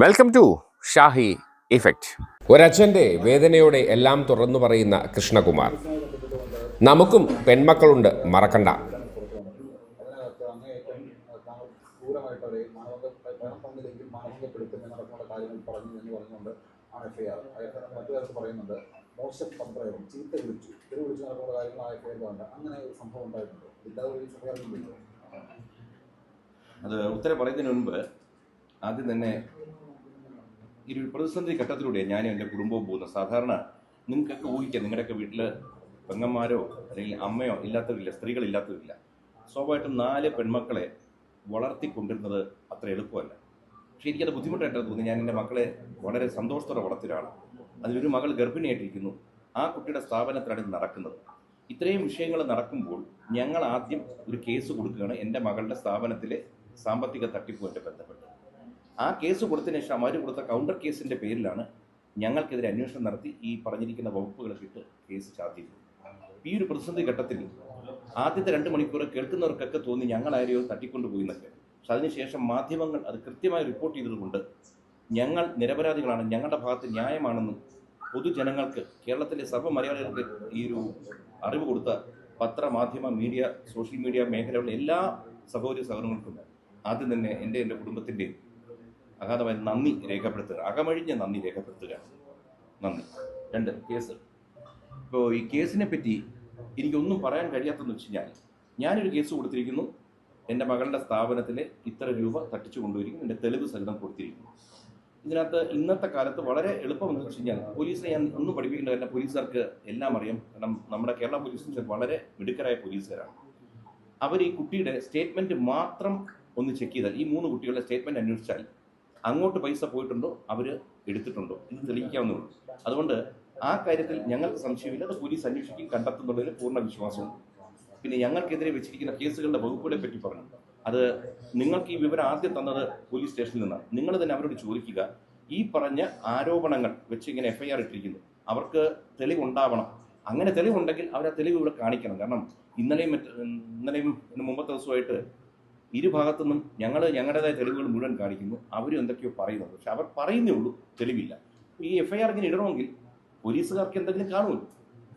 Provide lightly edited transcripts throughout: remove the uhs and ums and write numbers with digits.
Welcome to Shahi effect. ഒരച്ഛൻ്റെ വേദനയോടെ എല്ലാം തുറന്നു പറയുന്ന കൃഷ്ണകുമാർ. നമുക്കും പെൺമക്കളുണ്ട്, മറക്കണ്ട. മോശം പന്ത്രയം ചീത്ത വിളിച്ചു നടക്കുന്ന കാര്യങ്ങൾ ആയപ്പോഴുണ്ട്. അങ്ങനെ ഒരു സംഭവം ഉണ്ടായിട്ടുണ്ട്. അത് ഉത്തരം പറയുന്നതിന് മുൻപ് ആദ്യം തന്നെ ഈ ഒരു പ്രതിസന്ധി ഘട്ടത്തിലൂടെയാണ് ഞാനും എൻ്റെ കുടുംബവും പോകുന്നത്. സാധാരണ നിങ്ങൾക്കൊക്കെ ഊഹിക്കാം, നിങ്ങളുടെയൊക്കെ വീട്ടിൽ പെങ്ങന്മാരോ അല്ലെങ്കിൽ അമ്മയോ ഇല്ലാത്തവരില്ല, സ്ത്രീകളില്ലാത്തവരില്ല. സ്വാഭാവികമായിട്ടും 4 പെൺമക്കളെ വളർത്തിക്കൊണ്ടിരുന്നത് അത്ര എളുപ്പമല്ല. പക്ഷേ എനിക്കത് ബുദ്ധിമുട്ടായിട്ടാണ് തോന്നുന്നത്. ഞാൻ എൻ്റെ മക്കളെ വളരെ സന്തോഷത്തോടെ വളർത്തിയൊരാളാണ്. അതിലൊരു മകൾ ഗർഭിണിയായിട്ടിരിക്കുന്നു. ആ കുട്ടിയുടെ സ്ഥാപനത്തിലാണ് ഇത് നടക്കുന്നത്. ഇത്രയും വിഷയങ്ങൾ നടക്കുമ്പോൾ ഞങ്ങൾ ആദ്യം ഒരു കേസ് കൊടുക്കുകയാണ് എൻ്റെ മകളുടെ സ്ഥാപനത്തിലെ സാമ്പത്തിക തട്ടിപ്പുമായിട്ട് ബന്ധപ്പെട്ട്. ആ കേസ് കൊടുത്തതിന് ശേഷം അവർ കൊടുത്ത കൗണ്ടർ കേസിൻ്റെ പേരിലാണ് ഞങ്ങൾക്കെതിരെ അന്വേഷണം നടത്തി ഈ പറഞ്ഞിരിക്കുന്ന വകുപ്പുകളൊക്കെ ഇട്ട് കേസ് ചാർജ് ചെയ്തു. ഈ ഒരു പ്രതിസന്ധി ഘട്ടത്തിൽ ആദ്യത്തെ 2 മണിക്കൂർ കേൾക്കുന്നവർക്കൊക്കെ തോന്നി ഞങ്ങളാരെയോ തട്ടിക്കൊണ്ടുപോയി എന്നൊക്കെ. പക്ഷെ അതിനുശേഷം മാധ്യമങ്ങൾ അത് കൃത്യമായി റിപ്പോർട്ട് ചെയ്തതുകൊണ്ട് ഞങ്ങൾ നിരപരാധികളാണ്, ഞങ്ങളുടെ ഭാഗത്ത് ന്യായമാണെന്നും പൊതുജനങ്ങൾക്ക്, കേരളത്തിലെ സർവ്വ മലയാളികൾക്ക് ഈ ഒരു അറിവ് കൊടുത്ത പത്ര, മാധ്യമ, മീഡിയ, സോഷ്യൽ മീഡിയ മേഖലകളിലെ എല്ലാ സഹോദരി സഹോദരങ്ങൾക്കും ആദ്യം തന്നെ എൻ്റെ കുടുംബത്തിൻ്റെയും അഗാധമായ നന്ദി രേഖപ്പെടുത്തുക, അകമഴിഞ്ഞ നന്ദി രേഖപ്പെടുത്തുക. നന്ദി. 2, കേസ്. ഇപ്പോൾ ഈ കേസിനെ പറ്റി എനിക്കൊന്നും പറയാൻ കഴിയാത്തതെന്ന് വെച്ച് കഴിഞ്ഞാൽ, ഞാനൊരു കേസ് കൊടുത്തിരിക്കുന്നു. എൻ്റെ മകളുടെ സ്ഥാപനത്തിൽ ഇത്ര രൂപ തട്ടിച്ചു കൊണ്ടുവരിക്കും, എൻ്റെ തെളിവ് സഹിതം കൊടുത്തിരിക്കുന്നു. ഇതിനകത്ത് ഇന്നത്തെ കാലത്ത് വളരെ എളുപ്പമെന്ന് വെച്ച് കഴിഞ്ഞാൽ, പോലീസിനെ ഞാൻ ഒന്നും പഠിപ്പിക്കേണ്ട കാര്യം, പോലീസുകാർക്ക് എല്ലാം അറിയാം. കാരണം നമ്മുടെ കേരള പോലീസ് വളരെ മിടുക്കരായ പോലീസുകാരാണ്. അവർ ഈ കുട്ടിയുടെ സ്റ്റേറ്റ്മെൻറ്റ് മാത്രം ഒന്ന് ചെക്ക് ചെയ്താൽ, ഈ 3 കുട്ടികളുടെ സ്റ്റേറ്റ്മെൻറ്റ് അന്വേഷിച്ചാൽ അങ്ങോട്ട് പൈസ പോയിട്ടുണ്ടോ, അവർ എടുത്തിട്ടുണ്ടോ, ഇത് തെളിയിക്കാവുന്നതുള്ളൂ. അതുകൊണ്ട് ആ കാര്യത്തിൽ ഞങ്ങൾക്ക് സംശയമില്ല. അത് പോലീസ് അന്വേഷിക്കും, കണ്ടെത്തുന്നുള്ളതിൽ പൂർണ്ണ വിശ്വാസമുണ്ട്. പിന്നെ ഞങ്ങൾക്കെതിരെ വെച്ചിരിക്കുന്ന കേസുകളുടെ വകുപ്പുകളെ പറ്റി പറഞ്ഞു. അത് നിങ്ങൾക്ക് ഈ വിവരം ആദ്യം തന്നത് പോലീസ് സ്റ്റേഷനിൽ നിന്നാണ്. നിങ്ങൾ തന്നെ അവരോട് ചോദിക്കുക, ഈ പറഞ്ഞ ആരോപണങ്ങൾ വെച്ച് ഇങ്ങനെ FIR ഇട്ടിരിക്കുന്നു, അവർക്ക് തെളിവുണ്ടാവണം. അങ്ങനെ തെളിവുണ്ടെങ്കിൽ അവർ ആ തെളിവ് ഇവിടെ കാണിക്കണം. കാരണം ഇന്നലെയും മുമ്പത്തെ ദിവസമായിട്ട് ഇരുഭാഗത്തുനിന്നും ഞങ്ങളുടേതായ തെളിവുകൾ മുഴുവൻ കാണിക്കുന്നു. അവരും എന്തൊക്കെയോ പറയുന്നുണ്ട്, പക്ഷെ അവർ പറയുന്നേ ഉള്ളൂ, തെളിവില്ല. ഈ FIR ഇങ്ങനെ ഇടണമെങ്കിൽ പോലീസുകാർക്ക് എന്തെങ്കിലും കാണുമല്ലോ.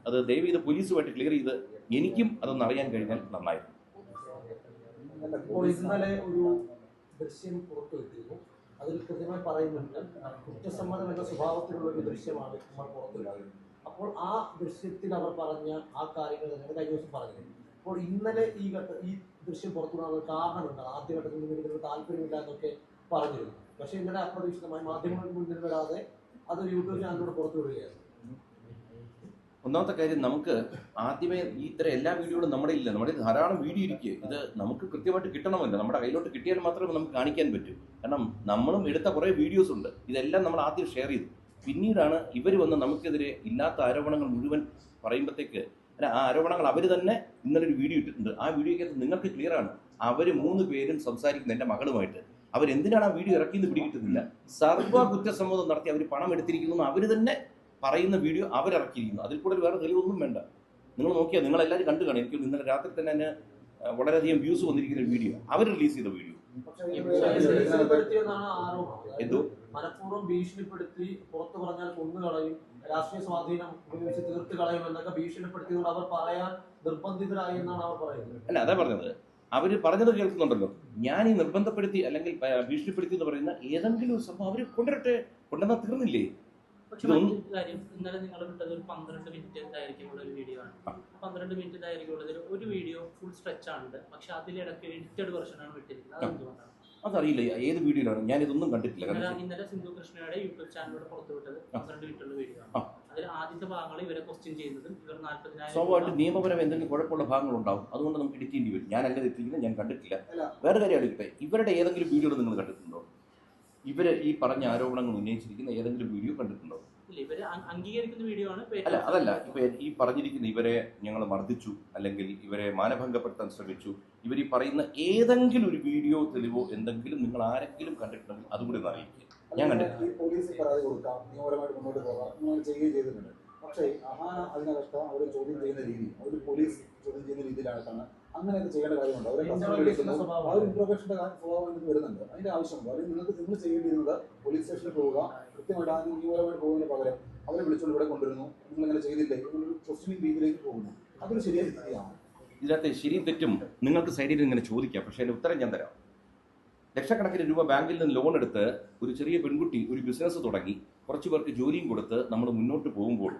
അത് ദയവ് ചെയ്ത് പോലീസുമായിട്ട് ക്ലിയർ ചെയ്ത് എനിക്കും അതൊന്ന് അറിയാൻ കഴിഞ്ഞാൽ നന്നായിരുന്നു. ഇന്നലെ ഒരു ദൃശ്യം പുറത്തുവിട്ടിരുന്നു. അതിൽ കൃത്യമായി പറയുന്നുണ്ട്, കുറ്റസമ്മതം എന്ന സ്വഭാവത്തിലുള്ള ഒരു ദൃശ്യമാണ് നമ്മൾ പുറത്തുവിട്ടത്. അപ്പോൾ ആ ദൃശ്യത്തിൽ അവർ പറഞ്ഞ ആ കാര്യങ്ങൾ തന്നെയാണ് കഴിഞ്ഞ ദിവസം പറഞ്ഞത്. അപ്പോൾ ഇന്നലെ ഈ ദൃശ്യം പുറത്തുവിടാനുള്ള കാരണമുണ്ട്. ആദ്യഘട്ടത്തിൽ നിന്ന് ഇതിന് താല്പര്യമില്ല എന്നൊക്കെ പറഞ്ഞിരുന്നു. പക്ഷേ ഇന്നലെ അപ്രതീക്ഷിതമായി മാധ്യമങ്ങൾക്ക് മുന്നിൽ വരാതെ അതൊരു യൂട്യൂബ് ചാനലിലൂടെ പുറത്തുവിടുകയായിരുന്നു. ഒന്നാമത്തെ കാര്യം, നമുക്ക് ആദ്യമേ ഇത്തരം എല്ലാ വീഡിയോകളും നമ്മുടെ ഇല്ല. നമ്മുടെ ധാരാളം വീഡിയോ ഇരിക്കുക. ഇത് നമുക്ക് കൃത്യമായിട്ട് കിട്ടണമല്ലോ. നമ്മുടെ കയ്യിലോട്ട് കിട്ടിയാൽ മാത്രമേ നമുക്ക് കാണിക്കാൻ പറ്റൂ. കാരണം നമ്മളും എടുത്ത കുറേ വീഡിയോസ് ഉണ്ട്. ഇതെല്ലാം നമ്മൾ ആദ്യം ഷെയർ ചെയ്തു. പിന്നീടാണ് ഇവർ വന്ന് നമുക്കെതിരെ ഇല്ലാത്ത ആരോപണങ്ങൾ മുഴുവൻ പറയുമ്പോഴത്തേക്ക്, ആ ആരോപണങ്ങൾ അവർ തന്നെ ഇന്നലെ ഒരു വീഡിയോ ഇട്ടിട്ടുണ്ട്. ആ വീഡിയോക്കകത്ത് നിങ്ങൾക്ക് ക്ലിയർ ആണ്. അവർ 3 പേരും സംസാരിക്കുന്ന എൻ്റെ മകളുമായിട്ട്. അവരെന്തിനാണ് ആ വീഡിയോ ഇറക്കിയെന്ന് പിടികിട്ടുന്നില്ല. സർവ്വ കുറ്റസമ്മതം നടത്തി അവർ പണം എടുത്തിരിക്കുന്നു അവർ തന്നെ പറയുന്ന വീഡിയോ അവരിറക്കിയിരിക്കുന്നു. അതിൽ കൂടുതൽ വേറെ തെളിവൊന്നും വേണ്ട. നിങ്ങൾ നോക്കിയാൽ നിങ്ങളെല്ലാവരും കണ്ടു കാണും. എനിക്ക് ഇന്നലെ രാത്രി തന്നെ അതിന് വളരെയധികം വ്യൂസ് വന്നിരിക്കുന്ന ഒരു വീഡിയോ, അവർ റിലീസ് ചെയ്ത വീഡിയോ. എന്തോ മനഃപൂർവ്വം ഭീഷണിപ്പെടുത്തി, പുറത്തു പറഞ്ഞാൽ കൊന്നുകളയും, രാഷ്ട്രീയ സ്വാധീനം ഉപയോഗിച്ച് തീർത്ത് കളയും എന്നൊക്കെ ഭീഷണിപ്പെടുത്തിയതുകൊണ്ട് അവർ പറയാൻ നിർബന്ധിതരായി എന്നാണ് അവർ പറയുന്നത്. അല്ല, അതാ പറഞ്ഞത്. അവർ പറഞ്ഞത് കേൾക്കുന്നുണ്ടല്ലോ. ഞാൻ ഈ നിർബന്ധപ്പെടുത്തി അല്ലെങ്കിൽ ഭീഷണിപ്പെടുത്തി എന്ന് പറയുന്ന ഏതെങ്കിലും ഒരു സംഭവം അവർ കൊണ്ടുവന്നാൽ തീർന്നില്ലേ? ഇന്നലെ നിങ്ങൾ വിട്ടത് ഒരു 12 മിനിറ്റ് ദൈർഘ്യമുള്ള ഒരു വീഡിയോ ആണ്. 12 മിനിറ്റ് ദൈർഘ്യമുള്ളതിൽ ഒരു വീഡിയോ ഫുൾ സ്ട്രെച്ച് ആണ്, പക്ഷെ അതിലിടയ്ക്ക് എഡിറ്റഡ് വെർഷനാണ് വിട്ടിരിക്കുന്നത്. അതെന്തുകൊണ്ടാണ്? അതറിയില്ല ഏത് വീഡിയോയിലാണ്, ഞാൻ ഇതൊന്നും കണ്ടിട്ടില്ല. ഇന്നലെ സിന്ധു കൃഷ്ണയുടെ യൂട്യൂബ് ചാനലിലൂടെ പുറത്തുവിട്ടത് 12 മിനിറ്റുള്ള വീഡിയോ ആണ്. അതിൽ ആദ്യത്തെ ഭാഗങ്ങൾ ഇവരെ ക്വസ്റ്റ്യൻ ചെയ്യുന്നതും ഇവർ 40,000 സ്വാഭാവികമായിട്ട് നിയമപരമായി എന്തെങ്കിലും കുഴപ്പമുള്ള ഭാഗങ്ങളുണ്ടാവും. അതുകൊണ്ട് നമുക്ക് എഡിറ്റ് ചെയ്യേണ്ടി വരും. ഞാൻ അല്ല എത്തിക്കുന്നത്, ഞാൻ കണ്ടിട്ടില്ല. വേറെ കാര്യം എടുക്കട്ടെ, ഇവരുടെ ഏതെങ്കിലും വീഡിയോ നിങ്ങൾ കണ്ടിട്ടുണ്ടോ? ഇവര് ഈ പറഞ്ഞ ആരോപണങ്ങൾ ഉന്നയിച്ചിരിക്കുന്ന ഏതെങ്കിലും വീഡിയോ കണ്ടിട്ടുണ്ടോ? അംഗീകരിക്കുന്ന വീഡിയോ ആണ്. അല്ല, അതല്ല. ഇപ്പൊ ഈ പറഞ്ഞിരിക്കുന്ന ഇവരെ ഞങ്ങൾ മർദ്ദിച്ചു അല്ലെങ്കിൽ ഇവരെ മാനഭംഗപ്പെടുത്താൻ ശ്രമിച്ചു, ഇവർ ഈ പറയുന്ന ഏതെങ്കിലും ഒരു വീഡിയോ, തെളിവോ എന്തെങ്കിലും നിങ്ങൾ ആരെങ്കിലും കണ്ടിട്ടുണ്ടെങ്കിൽ അതുകൂടി ഒന്ന് അറിയിക്കുക. ഞാൻ കണ്ടിട്ടില്ല. പോലീസ് പരാതി കൊടുക്കാം, നിയമപരമായിട്ട് മുന്നോട്ട് പോകാം, നിങ്ങൾ ചെയ്യുകയും ചെയ്തിട്ടുണ്ട്. പക്ഷേ അതിനകത്ത് അവർ ചോദ്യം ചെയ്യുന്ന രീതി, അവർ പോലീസ് ചോദ്യം ചെയ്യുന്ന രീതിയിലാണ് അങ്ങനെയൊക്കെ ചെയ്യേണ്ട കാര്യമുണ്ട്. അവരെ കസ്റ്റഡിയിൽ എടുക്കുന്നു, ആ ഒരു ഇന്റർവേഷന്റെ സ്വഭാവം ഇതിന് വരുന്നുണ്ട്. അതിന്റെ ആവശ്യമുണ്ട്. അല്ലെങ്കിൽ നിങ്ങൾ ചെയ്യേണ്ടിയിരുന്നത് പോലീസ് സ്റ്റേഷനിൽ പോവുക, കൃത്യമായിട്ട് ആദ്യം നിയമപരമായിട്ട് പോകുന്നതിന് പകരം അവരെ വിളിച്ചുകൊണ്ട് ഇവിടെ കൊണ്ടുവരുന്നു, നിങ്ങൾ ഇങ്ങനെ ചെയ്തില്ലേ എന്നൊരു ക്വസ്റ്റ്യനിങ് രീതിയിലേക്ക് പോകുന്നു. അതൊരു ശരിയായ രീതിയാണ്. ഇതിനകത്ത് ശരിയും തെറ്റും നിങ്ങൾക്ക് സൈഡിൽ ഇങ്ങനെ ചോദിക്കാം, പക്ഷേ അതിന് ഉത്തരം ഞാൻ തരാം. ലക്ഷക്കണക്കിന് രൂപ ബാങ്കിൽ നിന്ന് ലോൺ എടുത്ത് ഒരു ചെറിയ പെൺകുട്ടി ഒരു ബിസിനസ് തുടങ്ങി കുറച്ച് പേർക്ക് ജോലിയും കൊടുത്ത് നമ്മൾ മുന്നോട്ട് പോകുമ്പോൾ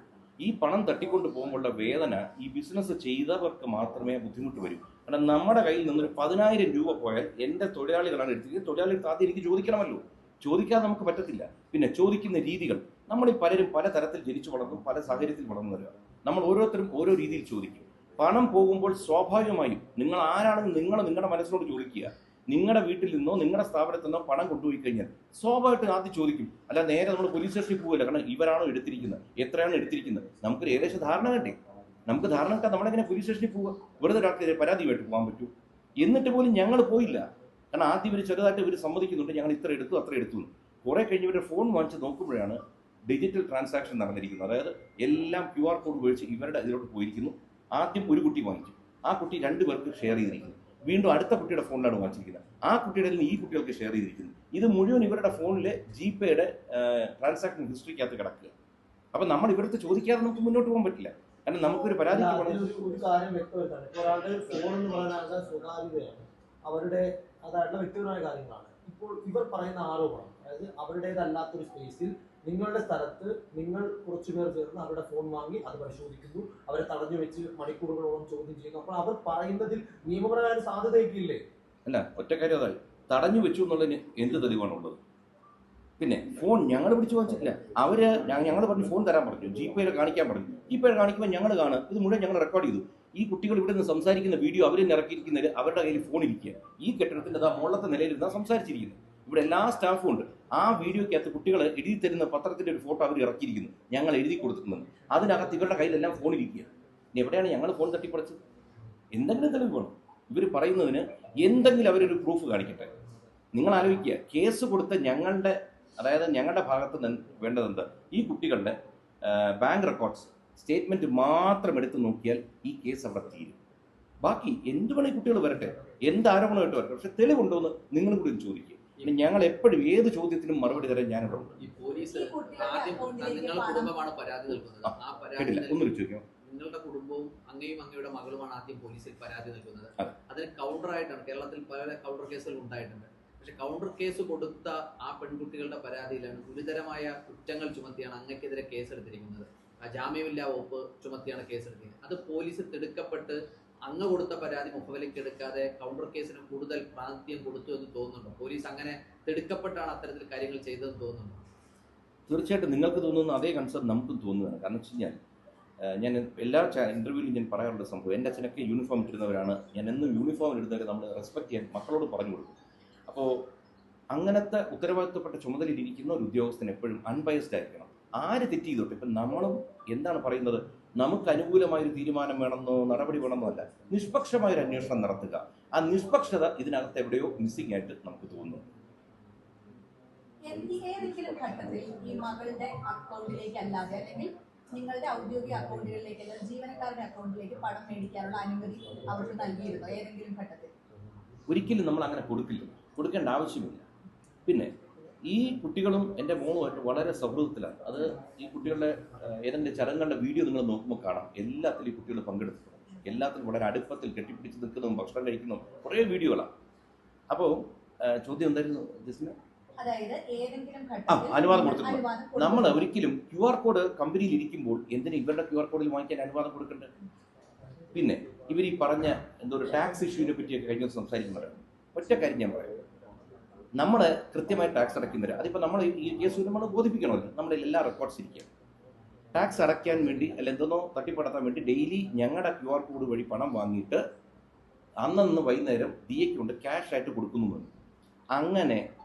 ഈ പണം തട്ടിക്കൊണ്ട് പോകുമ്പോഴുള്ള വേദന ഈ ബിസിനസ് ചെയ്തവർക്ക് മാത്രമേ ബുദ്ധിമുട്ട് വരൂ. കാരണം നമ്മുടെ കയ്യിൽ നിന്നൊരു 10,000 രൂപ പോയാൽ എൻ്റെ തൊഴിലാളികളാണ് എടുത്തിരിക്കുന്നത്, തൊഴിലാളികൾക്ക് ആദ്യം എനിക്ക് ചോദിക്കണമല്ലോ, ചോദിക്കാതെ നമുക്ക് പറ്റത്തില്ല. പിന്നെ ചോദിക്കുന്ന രീതികൾ, നമ്മളിൽ പലരും പല തരത്തിൽ ജനിച്ചു വളർന്നും പല സാഹചര്യത്തിൽ വളർന്നു വരിക. നമ്മൾ ഓരോരുത്തരും ഓരോ രീതിയിൽ ചോദിക്കും. പണം പോകുമ്പോൾ സ്വാഭാവികമായും നിങ്ങൾ ആരാണെന്ന് നിങ്ങളുടെ മനസ്സിനോട് ചോദിക്കുക. നിങ്ങളുടെ വീട്ടിൽ നിന്നോ നിങ്ങളുടെ സ്ഥാപനത്തിൽ നിന്നോ പണം കൊണ്ടുപോയി കഴിഞ്ഞാൽ സ്വാഭാവികമായിട്ട് ആദ്യം ചോദിക്കും. അല്ല നേരെ നമ്മൾ പോലീസ് സ്റ്റേഷനിൽ പോകില്ല, കാരണം ഇവരാണോ എടുത്തിരിക്കുന്നത്, എത്രയാണ് എടുത്തിരിക്കുന്നത്, നമുക്കൊരു ഏകദേശം ധാരണ വേണ്ടേ? നമുക്ക് ധാരണ കിട്ടാൻ നമ്മളെങ്ങനെ പോലീസ് സ്റ്റേഷനിൽ പോവുക? വെറുതെ ഒരാൾക്ക് പരാതിയായിട്ട് പോകാൻ പറ്റൂ? എന്നിട്ട് പോലും ഞങ്ങൾ പോയില്ല. കാരണം ആദ്യം ഇവർ ചെറുതായിട്ട് ഇവർ സമ്മതിക്കുന്നുണ്ട്, ഞങ്ങൾ ഇത്ര എടുത്തു അത്ര എടുത്തു. കുറെ കഴിഞ്ഞ് ഇവരുടെ ഫോൺ വാങ്ങിച്ച് നോക്കുമ്പോഴാണ് ഡിജിറ്റൽ ട്രാൻസാക്ഷൻ നടന്നിരിക്കുന്നത്. അതായത് എല്ലാം QR കോഡ് ഉപയോഗിച്ച് ഇവരുടെ ഇതിലോട്ട് പോയിരിക്കുന്നു. ആദ്യം ഒരു കുട്ടി വാങ്ങിച്ചു, ആ കുട്ടി 2 പേർക്ക് ഷെയർ ചെയ്തിരിക്കുന്നു. വീണ്ടും അടുത്ത കുട്ടിയുടെ ഫോണിലാണ് വാങ്ങിച്ചിരിക്കുന്നത്, ആ കുട്ടിയുടെ നിന്ന് ഈ കുട്ടികൾക്ക് ഷെയർ ചെയ്തിരിക്കുന്നു. ഇത് മുഴുവൻ ഇവരുടെ ഫോണിലെ ജിപേയുടെ ട്രാൻസാക്ഷൻ ഹിസ്റ്ററിക്കകത്ത് കിടക്കുക. അപ്പം നമ്മൾ ഇവിടുത്തെ ചോദിക്കാതെ നമുക്ക് മുന്നോട്ട് പോകാൻ പറ്റില്ല. കാരണം നമുക്കൊരു പരാതി ഒരു കാര്യം വ്യക്തമായിട്ടാണ്, ഇപ്പോൾ ഒരാളുടെ ഫോൺ എന്ന് പറയുന്നത് സ്വകാര്യതയാണ്, അവരുടെ അതായിട്ടുള്ള വ്യക്തിപരമായ കാര്യങ്ങളാണ്. ഇപ്പോൾ ഇവർ പറയുന്ന ആരോപണം, അതായത് അവരുടേതല്ലാത്തൊരു സ്പേസിൽ നിങ്ങളുടെ സ്ഥലത്ത് നിങ്ങൾ കുറച്ചുപേർ ചേർന്ന് അവരുടെ ഫോൺ വാങ്ങി അത് പരിശോധിക്കുന്നു, അവരെ തടഞ്ഞു വെച്ച് മണിക്കൂറുകളോളം ചോദ്യം ചെയ്യുന്നു. അപ്പോൾ അവർ പറയുന്നതിൽ നിയമപരമായ സാധ്യതയൊക്കെയില്ലേ? അല്ല, ഒറ്റ കാര്യം അതായി തടഞ്ഞു വെച്ചു എന്നുള്ളതിന് എന്ത് തെളിവാണുള്ളത്? പിന്നെ ഫോൺ ഞങ്ങൾ പിടിച്ചു വാങ്ങിച്ചിട്ടില്ല. ഞങ്ങൾ പറഞ്ഞു ഫോൺ തരാൻ പറഞ്ഞു, ജിപേയിൽ കാണിക്കാൻ പറഞ്ഞു. ജിപേയിൽ കാണിക്കുമ്പോൾ ഞങ്ങൾ കാണും, ഇത് മുഴുവൻ ഞങ്ങൾ റെക്കോർഡ് ചെയ്തു. ഈ കുട്ടികൾ ഇവിടെ നിന്ന് സംസാരിക്കുന്ന വീഡിയോ അവർ ഇറക്കിയിരിക്കുന്നതിൽ അവരുടെ കയ്യിൽ ഫോൺ ഇരിക്കുക. ഈ കെട്ടിടത്തിന്റെ മുകളിലത്തെ നിലയിൽ ഇരുന്നാൽ സംസാരിച്ചിരിക്കുന്നത്. ഇവിടെ എല്ലാ സ്റ്റാഫും ഉണ്ട്. ആ വീഡിയോയ്ക്കകത്ത് കുട്ടികൾ എഴുതി തരുന്ന പത്രത്തിന്റെ ഒരു ഫോട്ടോ അവർ ഇറക്കിയിരിക്കുന്നു, ഞങ്ങൾ എഴുതി കൊടുത്തിട്ടുണ്ട്. അതിനകത്ത് ഇവരുടെ കയ്യിലെല്ലാം ഫോൺ ഇരിക്കുക. ഇനി എവിടെയാണ് ഞങ്ങൾ ഫോൺ തട്ടിപ്പറിച്ചത്? എന്തെങ്കിലും തെളിവ് വേണം. ഇവർ പറയുന്നതിന് എന്തെങ്കിലും അവരൊരു പ്രൂഫ് കാണിക്കട്ടെ. നിങ്ങൾ ആലോചിക്കുക, കേസ് കൊടുത്ത ഞങ്ങളുടെ ഭാഗത്ത് വേണ്ടതെന്ത്? ഈ കുട്ടികളുടെ ബാങ്ക് റെക്കോർഡ്സ് സ്റ്റേറ്റ്മെന്റ് മാത്രം എടുത്ത് നോക്കിയാൽ ഈ കേസ് അവിടെ തീരും. ബാക്കി എന്ത് വേണേ കുട്ടികൾ വരട്ടെ, എന്ത് ആരോപണമായിട്ട് വരട്ടെ, പക്ഷെ തെളിവുണ്ടോ എന്ന് നിങ്ങളും കൂടി ചോദിക്കുക. ഞങ്ങൾ എപ്പോഴും ഏത് ചോദ്യത്തിനും മറുപടി തരാൻ ഞാനിവിടെ ഉണ്ട്. കേട്ടില്ല, ഒന്നും ചോദിക്കാം. നിങ്ങളുടെ കുടുംബവും അങ്ങയും അങ്ങയുടെ മകളുമാണ് ആദ്യം പോലീസിൽ പരാതി നൽകുന്നത്. അതിന് കൗണ്ടറായിട്ടാണ് കേരളത്തിൽ പല കൗണ്ടർ കേസുകൾ ഉണ്ടായിട്ടുണ്ട്. പക്ഷെ കൗണ്ടർ കേസ് കൊടുത്ത ആ പെൺകുട്ടികളുടെ പരാതിയിലാണ് ഗുരുതരമായ കുറ്റങ്ങൾ ചുമത്തിയാണ് അങ്ങക്കെതിരെ കേസെടുത്തിരിക്കുന്നത്. ജാമ്യമില്ലാ വകുപ്പ് ചുമത്തിയാണ് കേസെടുത്തിരിക്കുന്നത്. അത് പോലീസ് തിടുക്കപ്പെട്ട് അങ്ങ് കൊടുത്ത പരാതി മുഖവിലേക്ക് എടുക്കാതെ കൗണ്ടർ കേസിന് കൂടുതൽ പ്രാതിനിധ്യം കൊടുത്തു എന്ന് തോന്നുന്നുണ്ടോ? പോലീസ് അങ്ങനെ തിടുക്കപ്പെട്ടാണ് അത്തരത്തിൽ കാര്യങ്ങൾ ചെയ്തതെന്ന് തോന്നുന്നുണ്ടോ? തീർച്ചയായിട്ടും നിങ്ങൾക്ക് തോന്നുന്ന അതേ കൺസേൺ നമുക്കും തോന്നുന്നതാണ്. കാരണം വെച്ച് കഴിഞ്ഞാൽ ഞാൻ എല്ലാ ഇൻ്റർവ്യൂവിലും ഞാൻ പറയാറുള്ള സംഭവം, എൻ്റെ അച്ഛനൊക്കെ യൂണിഫോം ഇട്ടിരുന്നവരാണ്. ഞാൻ എന്നും യൂണിഫോം ഇടുന്നവരെ നമ്മൾ റെസ്പെക്ട് ചെയ്യാൻ മക്കളോട് പറഞ്ഞു കൊടുക്കും. അപ്പോൾ അങ്ങനത്തെ ഉത്തരവാദിത്തപ്പെട്ട ചുമതലയിലിരിക്കുന്ന ഒരു ഉദ്യോഗസ്ഥൻ എപ്പോഴും അൺബയസ്ഡ് ആയിരിക്കണം. ആര് തെറ്റ് ചെയ്തോട്ടെ, ഇപ്പം നമ്മളും എന്താണ് പറയുന്നത്, നമുക്ക് അനുകൂലമായൊരു തീരുമാനം വേണമെന്നോ നടപടി വേണമെന്നോ അല്ല, നിഷ്പക്ഷമായൊരു അന്വേഷണം നടത്തുക. ആ നിഷ്പക്ഷത ഇതിനകത്ത് എവിടെയോ മിസ്സിംഗ് ആയിട്ട് നമുക്ക് തോന്നുന്നു. ഏതെങ്കിലും ഘട്ടത്തിൽ ഈ മകളുടെ അക്കൗണ്ടിലേക്ക് അല്ലാതെ അല്ലെങ്കിൽ നിങ്ങളുടെ ഔദ്യോഗിക അക്കൗണ്ടുകളിലേക്ക് അല്ലെങ്കിൽ ജീവനക്കാരുടെ അക്കൗണ്ടിലേക്ക് പണം മേടിക്കാനുള്ള അനുമതി അവർക്ക് നൽകിയിരുന്നോ ഏതെങ്കിലും ഘട്ടത്തിൽ? ഒരിക്കലും നമ്മൾ അങ്ങനെ കൊടുക്കേണ്ട ആവശ്യമില്ല. പിന്നെ ഈ കുട്ടികളും എൻ്റെ മോളുമായിട്ട് വളരെ സൗഹൃദത്തിലാണ്. അത് ഈ കുട്ടികളുടെ ഏതെങ്കിലും ചടങ്ങുകളുടെ വീഡിയോ നിങ്ങൾ നോക്കുമ്പോൾ കാണാം, എല്ലാത്തിലും ഈ കുട്ടികൾ പങ്കെടുത്തിട്ടുണ്ട്. എല്ലാത്തിലും വളരെ അടുപ്പത്തിൽ കെട്ടിപ്പിടിച്ച് നിൽക്കുന്നതും ഭക്ഷണം കഴിക്കുന്നതും കുറേ വീഡിയോകളാണ്. അപ്പോൾ ചോദ്യം എന്തായിരുന്നു ജസ്മിന? അതായത് ഏതെങ്കിലും അനുവാദം കൊടുത്തിട്ടുണ്ട്. നമ്മൾ ഒരിക്കലും QR കോഡ് കമ്പനിയിൽ ഇരിക്കുമ്പോൾ എന്തിനാ ഇവരുടെ QR കോഡിൽ വാങ്ങിക്കാൻ അനുവാദം കൊടുക്കേണ്ടത്? പിന്നെ ഇവർ ഈ പറഞ്ഞ എന്തോ ഒരു ടാക്സ് ഇഷ്യൂവിനെ പറ്റിയൊക്കെ കഴിഞ്ഞ സംസാരിക്കുന്നവരാണ്. ഒറ്റ കാര്യം ഞാൻ പറയാം, നമ്മൾ കൃത്യമായി ടാക്സ് അടയ്ക്കുന്നവർ, അതിപ്പോൾ നമ്മൾ ഈ കേസ് നമ്മൾ ബോധിപ്പിക്കണമല്ലോ, നമ്മുടെ എല്ലാ റെക്കോർഡ്സ് ഇരിക്കുക. ടാക്സ് അടയ്ക്കാൻ വേണ്ടി അല്ല എന്തെന്നോ തട്ടിപ്പടത്താൻ വേണ്ടി ഡെയിലി ഞങ്ങളുടെ QR കോഡ് വഴി പണം വാങ്ങിയിട്ട് അന്നന്ന് വൈകുന്നേരം DAക്ക് കൊണ്ട് ക്യാഷ് ആയിട്ട് കൊടുക്കുന്നു. അങ്ങനെ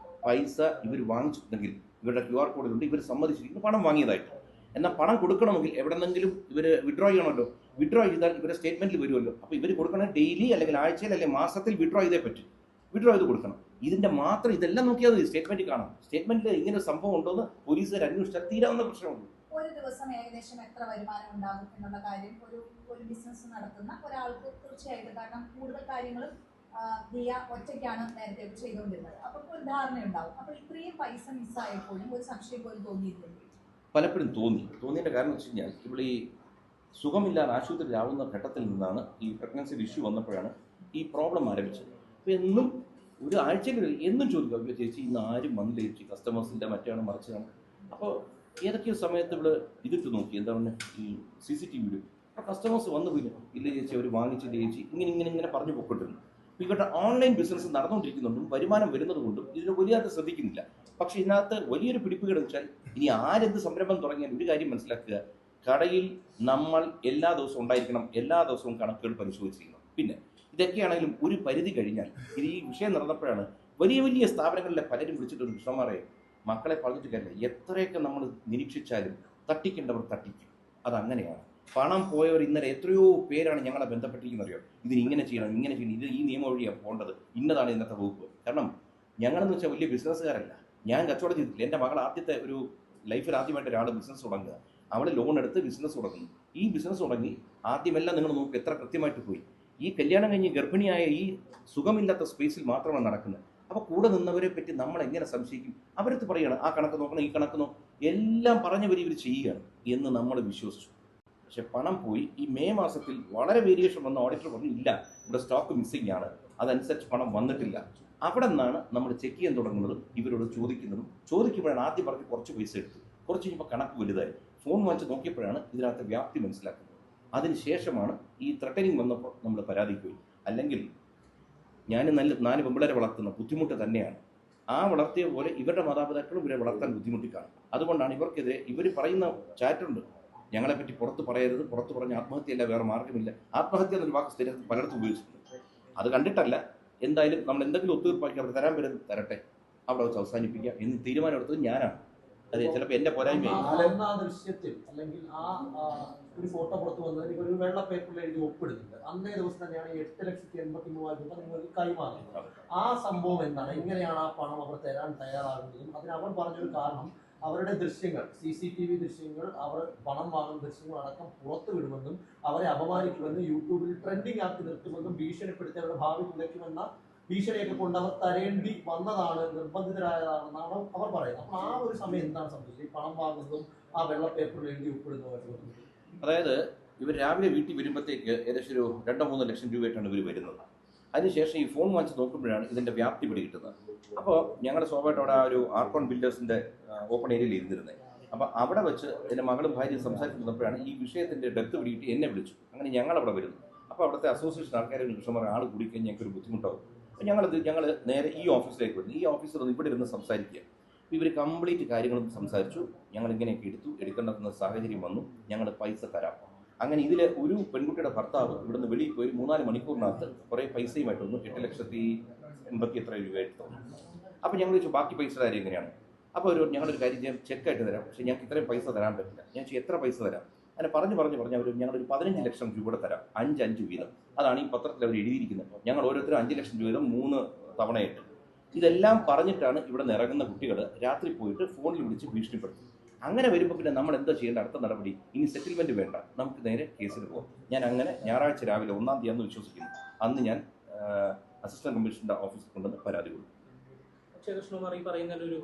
പൈസ ഇവർ വാങ്ങിച്ചിട്ടുണ്ടെങ്കിൽ ഇവരുടെ QR കോഡിലുണ്ട് ഇവർ സമ്മതിച്ചിരിക്കുന്നു പണം വാങ്ങിയതായിട്ട്. എന്നാൽ പണം കൊടുക്കണമെങ്കിൽ എവിടെന്നെങ്കിലും ഇവർ വിഡ്രോ ചെയ്യണമല്ലോ. വിഡ്രോ ചെയ്താൽ ഇവരുടെ സ്റ്റേറ്റ്മെന്റിൽ വരുമല്ലോ. അപ്പോൾ ഇവർ കൊടുക്കണം ഡെയിലി അല്ലെങ്കിൽ ആഴ്ചയിൽ അല്ലെങ്കിൽ മാസത്തിൽ വിഡ്രോ ചെയ്തേ പറ്റും. വിഡ്രോ ചെയ്ത് കൊടുക്കണം. ഇതിന്റെ മാത്രം ഇതെല്ലാം നോക്കിയാൽ മതി, സ്റ്റേറ്റ്മെന്റ് കാണാം. സ്റ്റേറ്റ്മെന്റിൽ ഇങ്ങനെ സംഭവം ഉണ്ടോയെന്ന് പോലീസുകാർ അന്വേഷിച്ചാൽ തീരാവുന്ന പ്രശ്നമുള്ളൂ. ഒരു ദിവസം ഏകദേശം എത്ര വരുമാനം ഉണ്ടാകും എന്നുള്ള കാര്യം ഒരു ബിസിനസ് നടത്തുന്ന ഒരാൾക്ക് തീർച്ചയായിട്ടും, കാരണം കൂടുതൽ കാര്യങ്ങളും ദിയ ഒറ്റയ്ക്കാണ് നേരത്തെ ചെയ്തുകൊണ്ടിരുന്നത്. അപ്പം ഒരു ധാരണയുണ്ടാവും. അപ്പോൾ ഇത്രയും പൈസ മിസ്സായപ്പോഴും ഒരു സംശയം പോലും തോന്നിയിട്ടുണ്ട്? പലപ്പോഴും തോന്നിയതിൻ്റെ കാരണം വെച്ച് കഴിഞ്ഞാൽ ഇവിടെ ഈ സുഖമില്ലാതെ ആശുപത്രിയിലാവുന്ന ഘട്ടത്തിൽ നിന്നാണ് ഈ പ്രഗ്നൻസി ഇഷ്യൂ വന്നപ്പോഴാണ് ഈ പ്രോബ്ലം ആരംഭിച്ചത്. അപ്പോൾ എന്നും ഒരു ആഴ്ചയിൽ എന്നും ചോദിക്കും, അയ്യോ ചേച്ചി ഇന്ന് ആരും വന്നില്ല ചേച്ചി, കസ്റ്റമേഴ്സിൻ്റെ മറ്റാണ് മറിച്ചാണ്. അപ്പോൾ ഏതൊക്കെയോ സമയത്ത് ഇവിടെ ഇതിട്ട് നോക്കി, എന്താ പറയുക, ഈ CCTV വീഡിയോ. അപ്പോൾ കസ്റ്റമേഴ്സ് വന്നു പോയില്ല, ഇല്ല ചേച്ചി അവർ വാങ്ങിച്ചില്ല ചേച്ചി, ഇങ്ങനെ പറഞ്ഞു പൊക്കൊണ്ടിരുന്നു. അപ്പോൾ ഇവരുടെ ഓൺലൈൻ ബിസിനസ് നടന്നുകൊണ്ടിരിക്കുന്നുണ്ടും വരുമാനം വരുന്നത് കൊണ്ടും ഇതിനെ വലിയാതെ ശ്രദ്ധിക്കുന്നില്ല. പക്ഷേ ഇതിനകത്ത് വലിയൊരു പിടിപ്പുകേട് വെച്ചാൽ ഇനി ആരെന്ത് സംരംഭം തുടങ്ങിയാൽ ഒരു കാര്യം മനസ്സിലാക്കുക, കടയിൽ നമ്മൾ എല്ലാ ദിവസവും ഉണ്ടായിരിക്കണം, എല്ലാ ദിവസവും കണക്കുകൾ പരിശോധിച്ചിരിക്കണം. പിന്നെ ഇതൊക്കെയാണെങ്കിലും ഒരു പരിധി കഴിഞ്ഞാൽ ഇത് ഈ വിഷയം നടന്നപ്പോഴാണ് വലിയ വലിയ സ്ഥാപനങ്ങളിലെ പലരും വിളിച്ചിട്ടുണ്ട്, കൃഷ്ണന്മാരെ മക്കളെ പറഞ്ഞിട്ട് കാര്യമില്ല, എത്രയൊക്കെ നമ്മൾ നിരീക്ഷിച്ചാലും തട്ടിക്കേണ്ടവർ തട്ടിക്കും. അതങ്ങനെയാണ്. പണം പോയവർ ഇന്നലെ എത്രയോ പേരാണ് ഞങ്ങളെ ബന്ധപ്പെട്ടിരിക്കുന്നറിയോ, ഇതിന് ഇങ്ങനെ ചെയ്യണം, ഇത് ഈ നിയമം വഴിയാണ് പോകേണ്ടത്, ഇന്നതാണ് ഇന്നത്തെ വകുപ്പ്. കാരണം ഞങ്ങളെന്ന് വെച്ചാൽ വലിയ ബിസിനസ്സുകാരല്ല. ഞാൻ കച്ചവടം ചെയ്തിട്ടില്ല. എൻ്റെ മകൾ ലൈഫിൽ ആദ്യമായിട്ട് ഒരാൾ ബിസിനസ് തുടങ്ങുക. അവൾ ലോൺ എടുത്ത് ബിസിനസ് തുടങ്ങുന്നു. ഈ ബിസിനസ് തുടങ്ങി ആദ്യമെല്ലാം നിങ്ങൾ നോക്കുക എത്ര കൃത്യമായിട്ട് പോയി. ഈ കല്യാണം കഴിഞ്ഞ് ഗർഭിണിയായ ഈ സുഖമില്ലാത്ത സ്പേസിൽ മാത്രമാണ് നടക്കുന്നത്. അപ്പോൾ കൂടെ നിന്നവരെ പറ്റി നമ്മൾ എങ്ങനെ സംശയിക്കും? അവരടുത്ത് പറയുകയാണ് ആ കണക്ക് നോക്കണം, ഈ കണക്ക് നോക്കണം, എല്ലാം പറഞ്ഞ് ഇവർ ചെയ്യുകയാണ് എന്ന് നമ്മൾ വിശ്വസിച്ചു. പക്ഷെ പണം പോയി. ഈ മെയ് മാസത്തിൽ വളരെ വേരിയേഷൻ വന്ന ഓഡിറ്റർ പറഞ്ഞു ഇല്ല, ഇവിടെ സ്റ്റോക്ക് മിസ്സിംഗ് ആണ്, അതനുസരിച്ച് പണം വന്നിട്ടില്ല. അവിടെ നിന്നാണ് നമ്മൾ ചെക്ക് ചെയ്യാൻ തുടങ്ങുന്നതും ഇവരോട് ചോദിക്കുമ്പോഴാണ് ആദ്യം പറഞ്ഞ് കുറച്ച് പൈസ എടുത്തു, കുറച്ച് കഴിയുമ്പോൾ കണക്ക് വലുതായി. ഫോൺ വാങ്ങിച്ച് നോക്കിയപ്പോഴാണ് ഇതിനകത്ത് വ്യാപ്തി മനസ്സിലാക്കുന്നത്. അതിനുശേഷമാണ് ഈ ത്രട്ടനിങ് വന്നപ്പോൾ നമ്മൾ പരാതിക്ക് പോയി. അല്ലെങ്കിൽ ഞാൻ 4 പെമ്പിളരെ വളർത്തുന്ന ബുദ്ധിമുട്ട് തന്നെയാണ്. ആ വളർത്തിയ പോലെ ഇവരുടെ മാതാപിതാക്കളും ഇവരെ വളർത്താൻ ബുദ്ധിമുട്ടിക്കാണ്. അതുകൊണ്ടാണ് ഇവർക്കെതിരെ ഇവർ പറയുന്ന ചാറ്റുണ്ട്, ഞങ്ങളെപ്പറ്റി പുറത്ത് പറയരുത്, പുറത്ത് പറഞ്ഞ ആത്മഹത്യയല്ല, വേറെ മാർഗമില്ല. ആത്മഹത്യ എന്നൊരു വാക്ക് സ്ഥിരത്തിൽ പലയിടത്തും ഉപയോഗിച്ചിട്ടുണ്ട്. അത് കണ്ടിട്ടല്ല, എന്തായാലും നമ്മൾ എന്തെങ്കിലും ഒത്തുതീർപ്പാക്കി അവർ തരാൻ വരുന്നത് തരട്ടെ, അവിടെ വെച്ച് അവസാനിപ്പിക്കുക എന്ന് തീരുമാനം എടുത്തത് ഞാനാണ്. അതെ, ചിലപ്പോൾ എന്റെ പോരായ്മ ദൃശ്യത്തിൽ അല്ലെങ്കിൽ ഒരു ഫോട്ടോ പുറത്ത് വന്നതിന് ഒരു വെള്ള പേപ്പറിൽ എഴുതി ഒപ്പിടുന്നുണ്ട്. അന്നേ ദിവസം തന്നെയാണ് 8,83,000 രൂപ നിങ്ങൾക്ക് കൈമാറുന്നത്. ആ സംഭവം എന്താണ്? എങ്ങനെയാണ് ആ പണം അവർ തരാൻ തയ്യാറാകുന്നതും അതിന് അവർ പറഞ്ഞൊരു കാരണം അവരുടെ ദൃശ്യങ്ങൾ, CCTV ദൃശ്യങ്ങൾ, അവർ പണം വാങ്ങുന്ന ദൃശ്യങ്ങൾ അടക്കം പുറത്തു വിടുമെന്നും അവരെ അപമാനിക്കുമെന്നും യൂട്യൂബിൽ ട്രെൻഡിങ് ആക്കി നിർത്തുമെന്നും ഭീഷണിപ്പെടുത്തി അവരുടെ ഭാവി തുലയ്ക്കുമെന്ന ഭീഷണിയൊക്കെ കൊണ്ട് അവർ തരേണ്ടി വന്നതാണ്, നിർബന്ധിതരായതാണെന്നാണ് അവർ പറയുന്നത്. അപ്പോൾ ആ ഒരു സമയം എന്താണ് സംഭവിച്ചത്? ഈ പണം വാങ്ങുന്നതും ആ വെള്ള പേപ്പറിൽ എഴുതി ഒപ്പിടുന്നതും. അതായത് ഇവർ രാവിലെ വീട്ടിൽ വരുമ്പോഴത്തേക്ക് ഏകദേശം ഒരു 2-3 ലക്ഷം രൂപയായിട്ടാണ് ഇവർ വരുന്നത്. അതിനുശേഷം ഈ ഫോൺ വാങ്ങിച്ച് നോക്കുമ്പോഴാണ് ഇതിന്റെ വ്യാപ്തി പിടികിട്ടുന്നത്. അപ്പോൾ ഞങ്ങളുടെ സ്വാഭാവികമായിട്ട് അവിടെ ഒരു ആർക്കോൺ ബിൽഡേഴ്സിന്റെ ഓപ്പൺ ഏരിയയിൽ ഇരുന്നിരുന്നത്. അപ്പോൾ അവിടെ വെച്ച് എൻ്റെ മകളും ഭാര്യയും സംസാരിച്ചിരുന്നപ്പോഴാണ് ഈ വിഷയത്തിന്റെ ഡെപ്ത് പിടികിട്ടി എന്നെ വിളിച്ചു. അങ്ങനെ ഞങ്ങൾ അവിടെ വരുന്നു. അപ്പോൾ അവിടുത്തെ അസോസിയേഷൻ ആൾക്കാരെ കൃഷ്ണന്മാർ ആൾ കൂടിക്കഴിഞ്ഞാൽ ഞങ്ങൾക്ക് ഒരു ബുദ്ധിമുട്ടാവും. അപ്പോൾ ഞങ്ങൾ നേരെ ഈ ഓഫീസിലേക്ക് വരുന്നു. ഈ ഓഫീസിൽ ഒന്ന് ഇവിടെ ഇരുന്ന് സംസാരിക്കുക. ഇവർ കംപ്ലീറ്റ് കാര്യങ്ങളും സംസാരിച്ചു. ഞങ്ങൾ ഇങ്ങനെയൊക്കെ എടുക്കേണ്ടുന്ന സാഹചര്യം വന്നു. ഞങ്ങൾ പൈസ തരാം. അങ്ങനെ ഇതിൽ ഒരു പെൺകുട്ടിയുടെ ഭർത്താവ് ഇവിടുന്ന് വെളിയിൽ പോയി 3-4 മണിക്കൂറിനകത്ത് കുറേ പൈസയുമായിട്ട് വന്നു. 8,80,000 രൂപയായിട്ട് തോന്നുന്നു. അപ്പോൾ ഞങ്ങൾ ചോദിച്ചു ബാക്കി പൈസ കാര്യം എങ്ങനെയാണ്? അപ്പോൾ ഞങ്ങളൊരു കാര്യം ചെയ്യാം, ചെക്കായിട്ട് തരാം, പക്ഷേ ഞങ്ങൾക്ക് ഇത്രയും പൈസ തരാൻ പറ്റില്ല. ഞാൻ എത്ര പൈസ തരാം? അങ്ങനെ പറഞ്ഞ് ഞങ്ങളൊരു 15 ലക്ഷം രൂപയുടെ തരാം, 5 വീതം. അതാണ് ഈ പത്രത്തിൽ അവർ എഴുതിയിരിക്കുന്നത്. ഞങ്ങൾ ഓരോരുത്തരും 5 ലക്ഷം രൂപ വീതം 3 തവണയായിട്ട്. ഇതെല്ലാം പറഞ്ഞിട്ടാണ് ഇവിടെ നിന്ന് ഇറങ്ങുന്ന കുട്ടികൾ രാത്രി പോയിട്ട് ഫോണിൽ വിളിച്ച് ഭീഷണിപ്പെടുത്തും. അങ്ങനെ വരുമ്പോൾ പിന്നെ നമ്മൾ എന്താ ചെയ്യേണ്ട അടുത്ത നടപടി? ഇനി സെറ്റിൽമെന്റ് വേണ്ട, നമുക്ക് നേരെ കേസിൽ പോകാം. ഞാൻ അങ്ങനെ ഞായറാഴ്ച രാവിലെ 1-ാം തീയതി വിശ്വസിക്കുന്നു. അന്ന് ഞാൻ അസിസ്റ്റന്റ് കമ്മീഷണറുടെ ഓഫീസിൽ കൊണ്ടുവന്ന് പരാതി കൊടുക്കും. പക്ഷേ കൃഷ്ണകുമാർ ഈ പറയുന്നതിലൊരു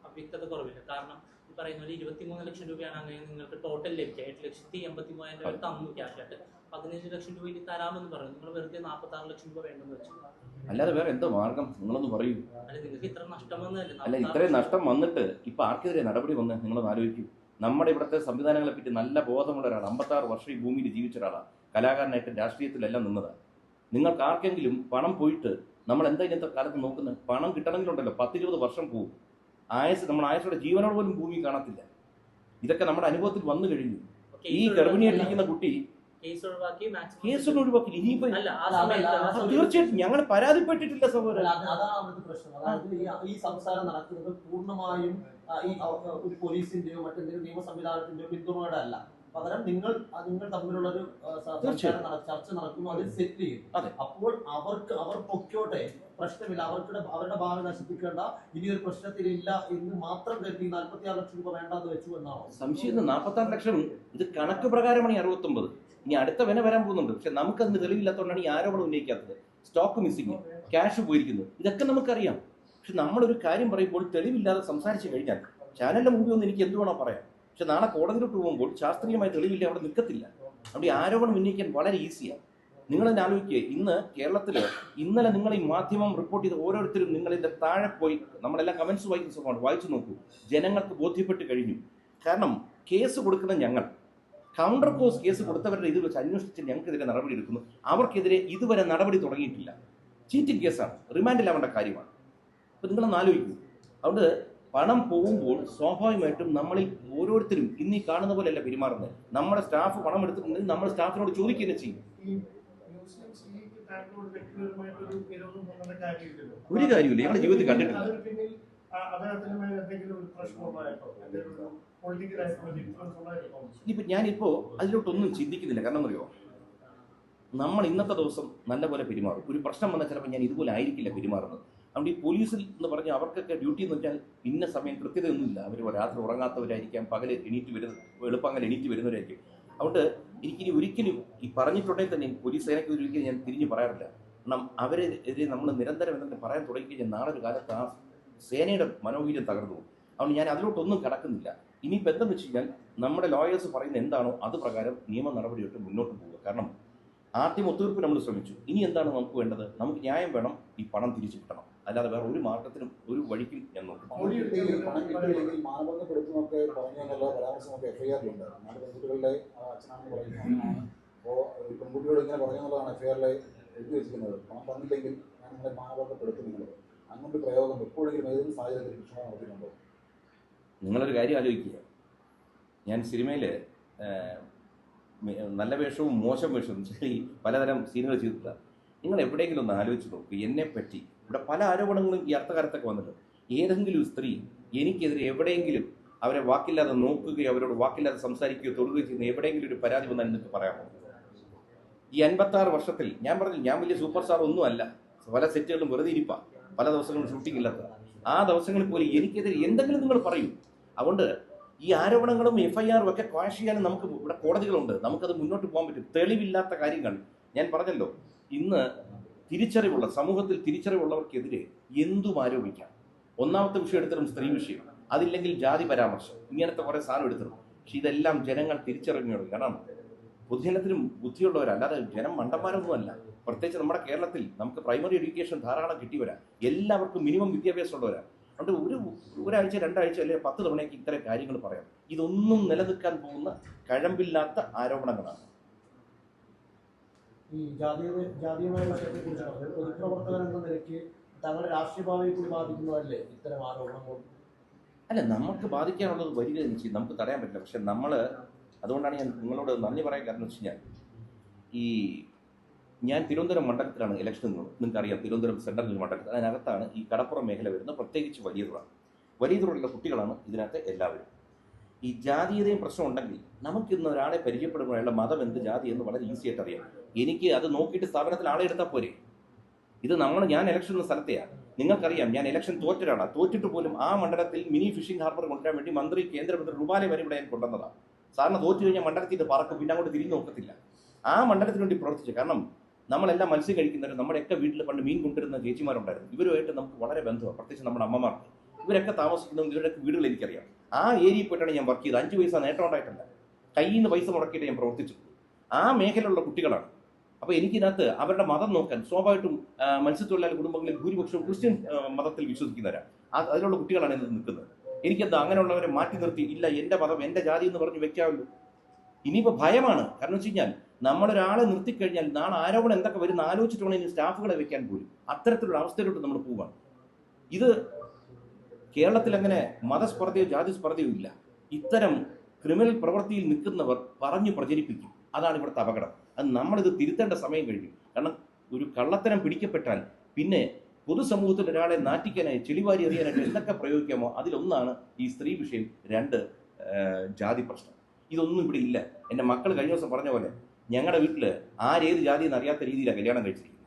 അവ്യക്തത കുറവില്ല. കാരണം ഈ പറയുന്ന ഒരു 23 ലക്ഷം രൂപയാണ് അങ്ങനെ നിങ്ങൾക്ക് ടോട്ടൽ ലഭിക്കുക. 8,83,000 രൂപ തന്നു ക്യാഷായിട്ട്. 15 ലക്ഷം രൂപ ഇനി തരാമെന്ന് പറഞ്ഞു. നിങ്ങൾ വെറുതെ 46 ലക്ഷം രൂപ വേണ്ടെന്ന് വെച്ചു. അല്ലാതെ വേറെ എന്താ മാർഗം? നിങ്ങളൊന്ന് പറയൂ. അല്ല, നിങ്ങൾക്ക് ഇത്ര നഷ്ടം വന്നതല്ലേ? അല്ല, ഇത്രയും നഷ്ടം വന്നിട്ട് ഇപ്പൊ ആർക്കെതിരെ നടപടി വന്ന് നിങ്ങളൊന്ന് ആലോചിക്കും. നമ്മുടെ ഇവിടുത്തെ സംവിധാനങ്ങളെ പറ്റി നല്ല ബോധമുള്ള ഒരാൾ, 56 വർഷം ഈ ഭൂമിയിൽ ജീവിച്ച ഒരാളാണ്, കലാകാരനായിട്ട് രാഷ്ട്രീയത്തിലെല്ലാം നിന്നതാണ്. നിങ്ങൾക്ക് ആർക്കെങ്കിലും പണം പോയിട്ട് നമ്മൾ എന്താ ഇന്നത്തെ കാലത്ത് നോക്കുന്നത്? പണം കിട്ടണമെങ്കിലുണ്ടല്ലോ 10-20 വർഷം പോകും. നമ്മൾ ആയുസോടെ ജീവനോട് പോലും ഭൂമി കാണത്തില്ല. ഇതൊക്കെ നമ്മുടെ അനുഭവത്തിൽ വന്നു കഴിഞ്ഞു. ഈ ഗർഭിണിയായിട്ടിരിക്കുന്ന കുട്ടി കേസ് ഒഴിവാക്കി ഇനിയിപ്പോ തീർച്ചയായിട്ടും ഞങ്ങൾ പരാതിപ്പെട്ടിട്ടില്ല സഹോദരൻ. അതാണ് അവിടുത്തെ പ്രശ്നം. അതായത് ഈ സംസാരം നടക്കുന്നത് പൂർണ്ണമായും ഈ ഒരു പോലീസിന്റെയോ മറ്റെന്തെങ്കിലും നിയമ സംവിധാനത്തിന്റെയോ പിന്തുണയോടെ അല്ല. പകരം നിങ്ങൾ തമ്മിലുള്ളൊരു തീർച്ചയായും. ചർച്ച നടക്കുന്നു, അതിൽ സെറ്റിൽ ചെയ്യും. അതെ. അപ്പോൾ അവർ പൊക്കോട്ടെ, പ്രശ്നമില്ല, അവരുടെ ഭാവി നശിപ്പിക്കേണ്ട, ഇനിയൊരു പ്രശ്നത്തിലില്ല എന്ന് മാത്രം കരുതി 46 ലക്ഷം രൂപ വേണ്ടാന്ന് വെച്ചു എന്നാണോ? സംശയം 46 ലക്ഷം ഇത് കണക്ക് പ്രകാരമാണ് ഈ 69. ഇനി അടുത്ത വില വരാൻ പോകുന്നുണ്ട്. പക്ഷെ നമുക്കതിന് തെളിവില്ലാത്തതുകൊണ്ടാണ് ഈ ആരോപണം ഉന്നയിക്കാത്തത്. സ്റ്റോക്ക് മിസ്സിങ്, ക്യാഷ് പോയിരിക്കുന്നു, ഇതൊക്കെ നമുക്കറിയാം. പക്ഷെ നമ്മളൊരു കാര്യം പറയുമ്പോൾ തെളിവില്ലാതെ സംസാരിച്ചു കഴിഞ്ഞാൽ ചാനലിന്റെ മുമ്പിൽ ഒന്ന് എനിക്ക് എന്ത് വേണോ പറയാം. പക്ഷെ നാളെ കോടതിയിലോട്ട് പോകുമ്പോൾ ശാസ്ത്രീയമായ തെളിവില്ല, അവിടെ നിൽക്കത്തില്ല. അവിടെ ഈ ആരോപണം ഉന്നയിക്കാൻ വളരെ ഈസിയാണ്. നിങ്ങൾ തന്നെ ആലോചിക്കുക, ഇന്ന് കേരളത്തിൽ ഇന്നലെ നിങ്ങൾ ഈ മാധ്യമം റിപ്പോർട്ട് ചെയ്ത് ഓരോരുത്തരും നിങ്ങളിതിന്റെ താഴെ പോയി നമ്മളെല്ലാം കമന്റ്സ് വായിക്കുന്ന സമയമാണ്, വായിച്ചു നോക്കൂ. ജനങ്ങൾക്ക് ബോധ്യപ്പെട്ട് കഴിഞ്ഞു. കാരണം കേസ് കൊടുക്കുന്ന ഞങ്ങൾ കൗണ്ടർ കോസ് കേസ് കൊടുത്തവരുടെ ഇത് വെച്ച് അന്വേഷിച്ച് ഞങ്ങൾക്കെതിരെ നടപടി എടുക്കുന്നു. അവർക്കെതിരെ ഇതുവരെ നടപടി തുടങ്ങിയിട്ടില്ല. ചീറ്റിംഗ് കേസാണ്, റിമാൻഡിലാവേണ്ട കാര്യമാണ്. അപ്പൊ നിങ്ങളൊന്ന് ആലോചിക്കൂ. അതുകൊണ്ട് പണം പോകുമ്പോൾ സ്വാഭാവികമായിട്ടും നമ്മളിൽ ഓരോരുത്തരും ഇന്ന് ഈ കാണുന്ന പോലെയല്ല പെരുമാറുന്നത്. നമ്മുടെ സ്റ്റാഫ് പണം എടുത്തിട്ടുണ്ടെങ്കിൽ നമ്മൾ സ്റ്റാഫിനോട് ചോദിക്കുകയും ചെയ്യും. ഒരു കാര്യമില്ല, ഞങ്ങളുടെ ജീവിതത്തിൽ കണ്ടിട്ടില്ല. ഞാനിപ്പോ അതിലോട്ടൊന്നും ചിന്തിക്കുന്നില്ല. കാരണം എന്നറിയോ, നമ്മൾ ഇന്നത്തെ ദിവസം നല്ലപോലെ പെരുമാറും. ഒരു പ്രശ്നം വന്നാൽ ചിലപ്പോൾ ഞാൻ ഇതുപോലെ ആയിരിക്കില്ല പെരുമാറുന്നത്. അതുകൊണ്ട് ഈ പോലീസിൽ എന്ന് പറഞ്ഞാൽ അവർക്കൊക്കെ ഡ്യൂട്ടി എന്ന് വെച്ചാൽ ഇന്ന സമയം കൃത്യതയൊന്നുമില്ല. അവർ രാത്രി ഉറങ്ങാത്തവരായിരിക്കാം, പകൽ എളുപ്പങ്ങൾ എണീറ്റ് വരുന്നവരായിരിക്കും. അതുകൊണ്ട് എനിക്കിനി ഒരിക്കലും ഈ പറഞ്ഞിട്ടുണ്ടെങ്കിൽ തന്നെ പോലീസ് സേനയ്ക്ക് ഒരിക്കലും ഞാൻ തിരിഞ്ഞു പറയാറില്ല. കാരണം അവരെതിരെ നമ്മൾ നിരന്തരം എന്തെങ്കിലും പറയാൻ തുടങ്ങിക്കഴിഞ്ഞാൽ നാളെ ഒരു കാലത്ത് ആ സേനയുടെ മനോവീര്യം തകർന്നു പോകും. അതുകൊണ്ട് ഞാൻ അതിലോട്ടൊന്നും കടക്കുന്നില്ല. ഇനിയിപ്പോൾ എന്തെന്ന് വെച്ച് കഴിഞ്ഞാൽ നമ്മുടെ ലോയേഴ്സ് പറയുന്ന എന്താണോ അത് പ്രകാരം നിയമ നടപടിയായിട്ട് മുന്നോട്ട് പോവുക. കാരണം ആദ്യം ഒത്തുതീർപ്പ് നമ്മൾ ശ്രമിച്ചു. ഇനി എന്താണ് നമുക്ക് വേണ്ടത്? നമുക്ക് ന്യായം വേണം, ഈ പണം തിരിച്ചു കിട്ടണം. അല്ലാതെ വേറെ ഒരു മാർഗത്തിനും ഒരു വഴിക്കും ഞാൻ നോക്കും. പണം കിട്ടിയില്ലെങ്കിൽ മാനഭംഗപ്പെടുത്തുന്നൊക്കെ പറഞ്ഞെന്നുള്ള പരാമർശമൊക്കെ എഫ്ഐആറിലുണ്ട്. നാല് പെൺകുട്ടികളുടെ അച്ഛനാണെന്ന് പറയുന്നതാണ്. അപ്പോൾ പെൺകുട്ടിയോട് ഇങ്ങനെ പറഞ്ഞെന്നുള്ളതാണ് എഫ്ഐആറിൽ എഴുതി വെച്ചിരിക്കുന്നത്. പണം തന്നില്ലെങ്കിൽ ഞാൻ നിങ്ങളെ മാനഭംഗപ്പെടുത്തും. അങ്ങനൊരു പ്രയോഗം എപ്പോഴെങ്കിലും ഏതെങ്കിലും സാഹചര്യത്തിൽ കൃഷ്ണ നടത്തിയിട്ടുണ്ടോ? നിങ്ങളൊരു കാര്യം ആലോചിക്കുക. ഞാൻ സിനിമയിൽ നല്ല വേഷവും മോശം വേഷവും ഈ പലതരം സീനുകൾ ചെയ്തിട്ടില്ല. നിങ്ങൾ എവിടെയെങ്കിലും ഒന്ന് ആലോചിച്ച് നോക്കുക. എന്നെപ്പറ്റി ഇവിടെ പല ആരോപണങ്ങളും ഈ അടുത്ത വന്നിട്ടുണ്ട്. ഏതെങ്കിലും സ്ത്രീ എനിക്കെതിരെ എവിടെയെങ്കിലും അവരെ വാക്കില്ലാതെ നോക്കുകയോ അവരോട് വാക്കില്ലാതെ സംസാരിക്കുകയോ തൊടുകയോ ചെയ്യുന്ന എവിടെയെങ്കിലും ഒരു പരാതി വന്നാൽ നിങ്ങൾക്ക് പറയാമോ? ഈ 56 വർഷത്തിൽ ഞാൻ പറഞ്ഞു, ഞാൻ വലിയ സൂപ്പർ സ്റ്റാർ ഒന്നും അല്ല. പല സെറ്റുകളും വെറുതെ ഇരിപ്പാണ്, പല ദിവസങ്ങളും ഷൂട്ടിംഗ് ഇല്ലാത്ത. ആ ദിവസങ്ങളിൽ പോലും എനിക്കെതിരെ എന്തെങ്കിലും നിങ്ങൾ പറയും. അതുകൊണ്ട് ഈ ആരോപണങ്ങളും FIR ഒക്കെ ക്വാഷ് ചെയ്യാനും നമുക്ക് ഇവിടെ കോടതികളുണ്ട്. നമുക്കത് മുന്നോട്ട് പോകാൻ പറ്റും. തെളിവില്ലാത്ത കാര്യങ്ങൾ ഞാൻ പറഞ്ഞല്ലോ. ഇന്ന് തിരിച്ചറിവുള്ള സമൂഹത്തിൽ തിരിച്ചറിവുള്ളവർക്കെതിരെ എന്തും ആരോപിക്കാം. ഒന്നാമത്തെ വിഷയം എടുത്തിരും സ്ത്രീ വിഷയം, അതില്ലെങ്കിൽ ജാതി പരാമർശം, ഇങ്ങനത്തെ കുറേ സാധനം എടുത്തിരും. പക്ഷെ ഇതെല്ലാം ജനങ്ങൾ തിരിച്ചറിഞ്ഞു. കാരണം പൊതുജനത്തിനും ബുദ്ധിയുള്ളവരാ, അല്ലാതെ ജനം മണ്ടന്മാരൊന്നും അല്ല. പ്രത്യേകിച്ച് നമ്മുടെ കേരളത്തിൽ നമുക്ക് പ്രൈമറി എഡ്യൂക്കേഷൻ ധാരാളം കിട്ടിയവരാ, എല്ലാവർക്കും മിനിമം വിദ്യാഭ്യാസം ഉള്ളവരാ. അതുകൊണ്ട് ഒരാഴ്ച 2 ആഴ്ച അല്ലെങ്കിൽ 10 തവണയ്ക്ക് ഇത്തരം കാര്യങ്ങൾ പറയാം. ഇതൊന്നും നിലനിൽക്കാൻ പോകുന്ന കഴമ്പില്ലാത്ത ആരോപണങ്ങളാണ്. ഈ ജാതീയമായ വിഷയത്തെക്കുറിച്ച് പറഞ്ഞത് പൊതുപ്രവർത്തകൻ എന്ന നിലയ്ക്ക് തങ്ങളുടെ രാഷ്ട്രീയ ഭാവിയെ കൂടി ബാധിക്കുന്നതല്ലേ ഇത്തരം ആരോപണങ്ങൾ? അല്ല, നമുക്ക് ബാധിക്കാനുള്ളത് വരിക ചെയ്യും, നമുക്ക് തടയാൻ പറ്റില്ല. പക്ഷെ നമ്മൾ അതുകൊണ്ടാണ് ഞാൻ നിങ്ങളോട് നന്ദി പറയാൻ കാരണം വെച്ച് കഴിഞ്ഞാൽ ഞാൻ തിരുവനന്തപുരം മണ്ഡലത്തിലാണ് ഇലക്ഷൻ നിന്നത്. നിങ്ങൾക്കറിയാം, തിരുവനന്തപുരം സെൻട്രൽ മണ്ഡലത്തിൽ. അതിനകത്താണ് ഈ കടപ്പുറം മേഖല വരുന്നത്, പ്രത്യേകിച്ച് വലിയതുറയുള്ള കുട്ടികളാണ് ഇതിനകത്ത് എല്ലാവരും. ഈ ജാതീയതയും പ്രശ്നം ഉണ്ടെങ്കിൽ നമുക്കിന്ന് ഒരാളെ പരിചയപ്പെടുമ്പോൾ അയാളുടെ മതം എന്ത്, ജാതി എന്ന് വളരെ ഈസി ആയിട്ട് അറിയാം. എനിക്ക് അത് നോക്കിയിട്ട് സ്ഥാപനത്തിൽ ആളെ എടുത്താൽ പോരെ. ഇത് ഞാൻ ഇലക്ഷൻ എന്ന സ്ഥലത്തെയാണ്. നിങ്ങൾക്കറിയാം, ഞാൻ ഇലക്ഷൻ തോറ്റൊരാളാണ്. തോറ്റിട്ട് പോലും ആ മണ്ഡലത്തിൽ മിനി ഫിഷിംഗ് ഹാർബർ കൊണ്ടുവരാൻ വേണ്ടി കേന്ദ്രമന്ത്രി റുബാലെ വരെ ഇവിടെ ഞാൻ കൊണ്ടുവന്നതാണ്. സാറിന് തോറ്റു കഴിഞ്ഞാൽ മണ്ഡലത്തിൽ പറക്കും, പിന്നെ അങ്ങോട്ട് തിരിഞ്ഞു നോക്കത്തില്ല. ആ മണ്ഡലത്തിന് വേണ്ടി പ്രവർത്തിച്ചു. കാരണം നമ്മളെല്ലാം മത്സ്യം കഴിക്കുന്നവരും നമ്മുടെയൊക്കെ വീട്ടിൽ പണ്ട് മീൻ കൊണ്ടുവരുന്ന ചേച്ചിമാരുണ്ടായിരുന്നു. ഇവരുമായിട്ട് നമുക്ക് വളരെ ബന്ധമാണ്, പ്രത്യേകിച്ച് നമ്മുടെ അമ്മമാർക്ക്. ഇവരൊക്കെ താമസിക്കുന്ന ഇവരുടെയൊക്കെ വീടുകൾ എനിക്കറിയാം. ആ ഏരിയയിൽ പോയിട്ടാണ് ഞാൻ വർക്ക് ചെയ്തത്. 5 പൈസ നേട്ടം ഉണ്ടായിട്ടില്ല. കയ്യിൽ നിന്ന് പൈസ മുടക്കിയിട്ട് ഞാൻ പ്രവർത്തിച്ചു. ആ മേഖലയിലുള്ള കുട്ടികളാണ്. അപ്പോൾ എനിക്കിതിനകത്ത് അവരുടെ മതം നോക്കാൻ സ്വാഭാവികമായിട്ടും മത്സ്യത്തൊഴിലാളി കുടുംബങ്ങളിൽ ഭൂരിപക്ഷവും ക്രിസ്ത്യൻ മതത്തിൽ വിശ്വസിക്കുന്നവരാണ്. അതിലുള്ള കുട്ടികളാണ് ഇത് നിൽക്കുന്നത്. എനിക്കെന്താ അങ്ങനെയുള്ളവരെ മാറ്റി നിർത്തി ഇല്ല എൻ്റെ മതം എൻ്റെ ജാതി എന്ന് പറഞ്ഞ് വെക്കാമല്ലോ. ഇനിയിപ്പോൾ ഭയമാണ്. കാരണം വെച്ച് കഴിഞ്ഞാൽ നമ്മളൊരാളെ നിർത്തിക്കഴിഞ്ഞാൽ നാളെ ആരോപണം എന്തൊക്കെ വരുന്ന ആലോചിച്ചിട്ട് വേണം ഇനി സ്റ്റാഫുകളെ വെക്കാൻ പോലും. അത്തരത്തിലുള്ള അവസ്ഥയിലോട്ട് നമ്മൾ പോവുകയാണ്. ഇത് കേരളത്തിൽ അങ്ങനെ മതസ്പർദ്ധയോ ജാതി സ്പർദ്ധയോ ഇല്ല. ഇത്തരം ക്രിമിനൽ പ്രവൃത്തിയിൽ നിൽക്കുന്നവർ പറഞ്ഞു പ്രചരിപ്പിക്കും. അതാണ് ഇവിടുത്തെ അപകടം. അത് നമ്മളിത് തിരുത്തേണ്ട സമയം കഴിഞ്ഞു. കാരണം ഒരു കള്ളത്തരം പിടിക്കപ്പെട്ടാൽ പിന്നെ പൊതുസമൂഹത്തിൽ ഒരാളെ നാറ്റിക്കാനായി ചെളിവാരി എറിയാനായിട്ട് എന്തൊക്കെ പ്രയോഗിക്കാമോ അതിലൊന്നാണ് ഈ സ്ത്രീ വിഷയം, 2 ജാതി പ്രശ്നം. ഇതൊന്നും ഇവിടെ ഇല്ല. എൻ്റെ മക്കൾ കഴിഞ്ഞ ദിവസം പറഞ്ഞ പോലെ ഞങ്ങളുടെ വീട്ടിൽ ആരേത് ജാതി എന്നറിയാത്ത രീതിയിലാണ് കല്യാണം കഴിച്ചിരിക്കുന്നത്.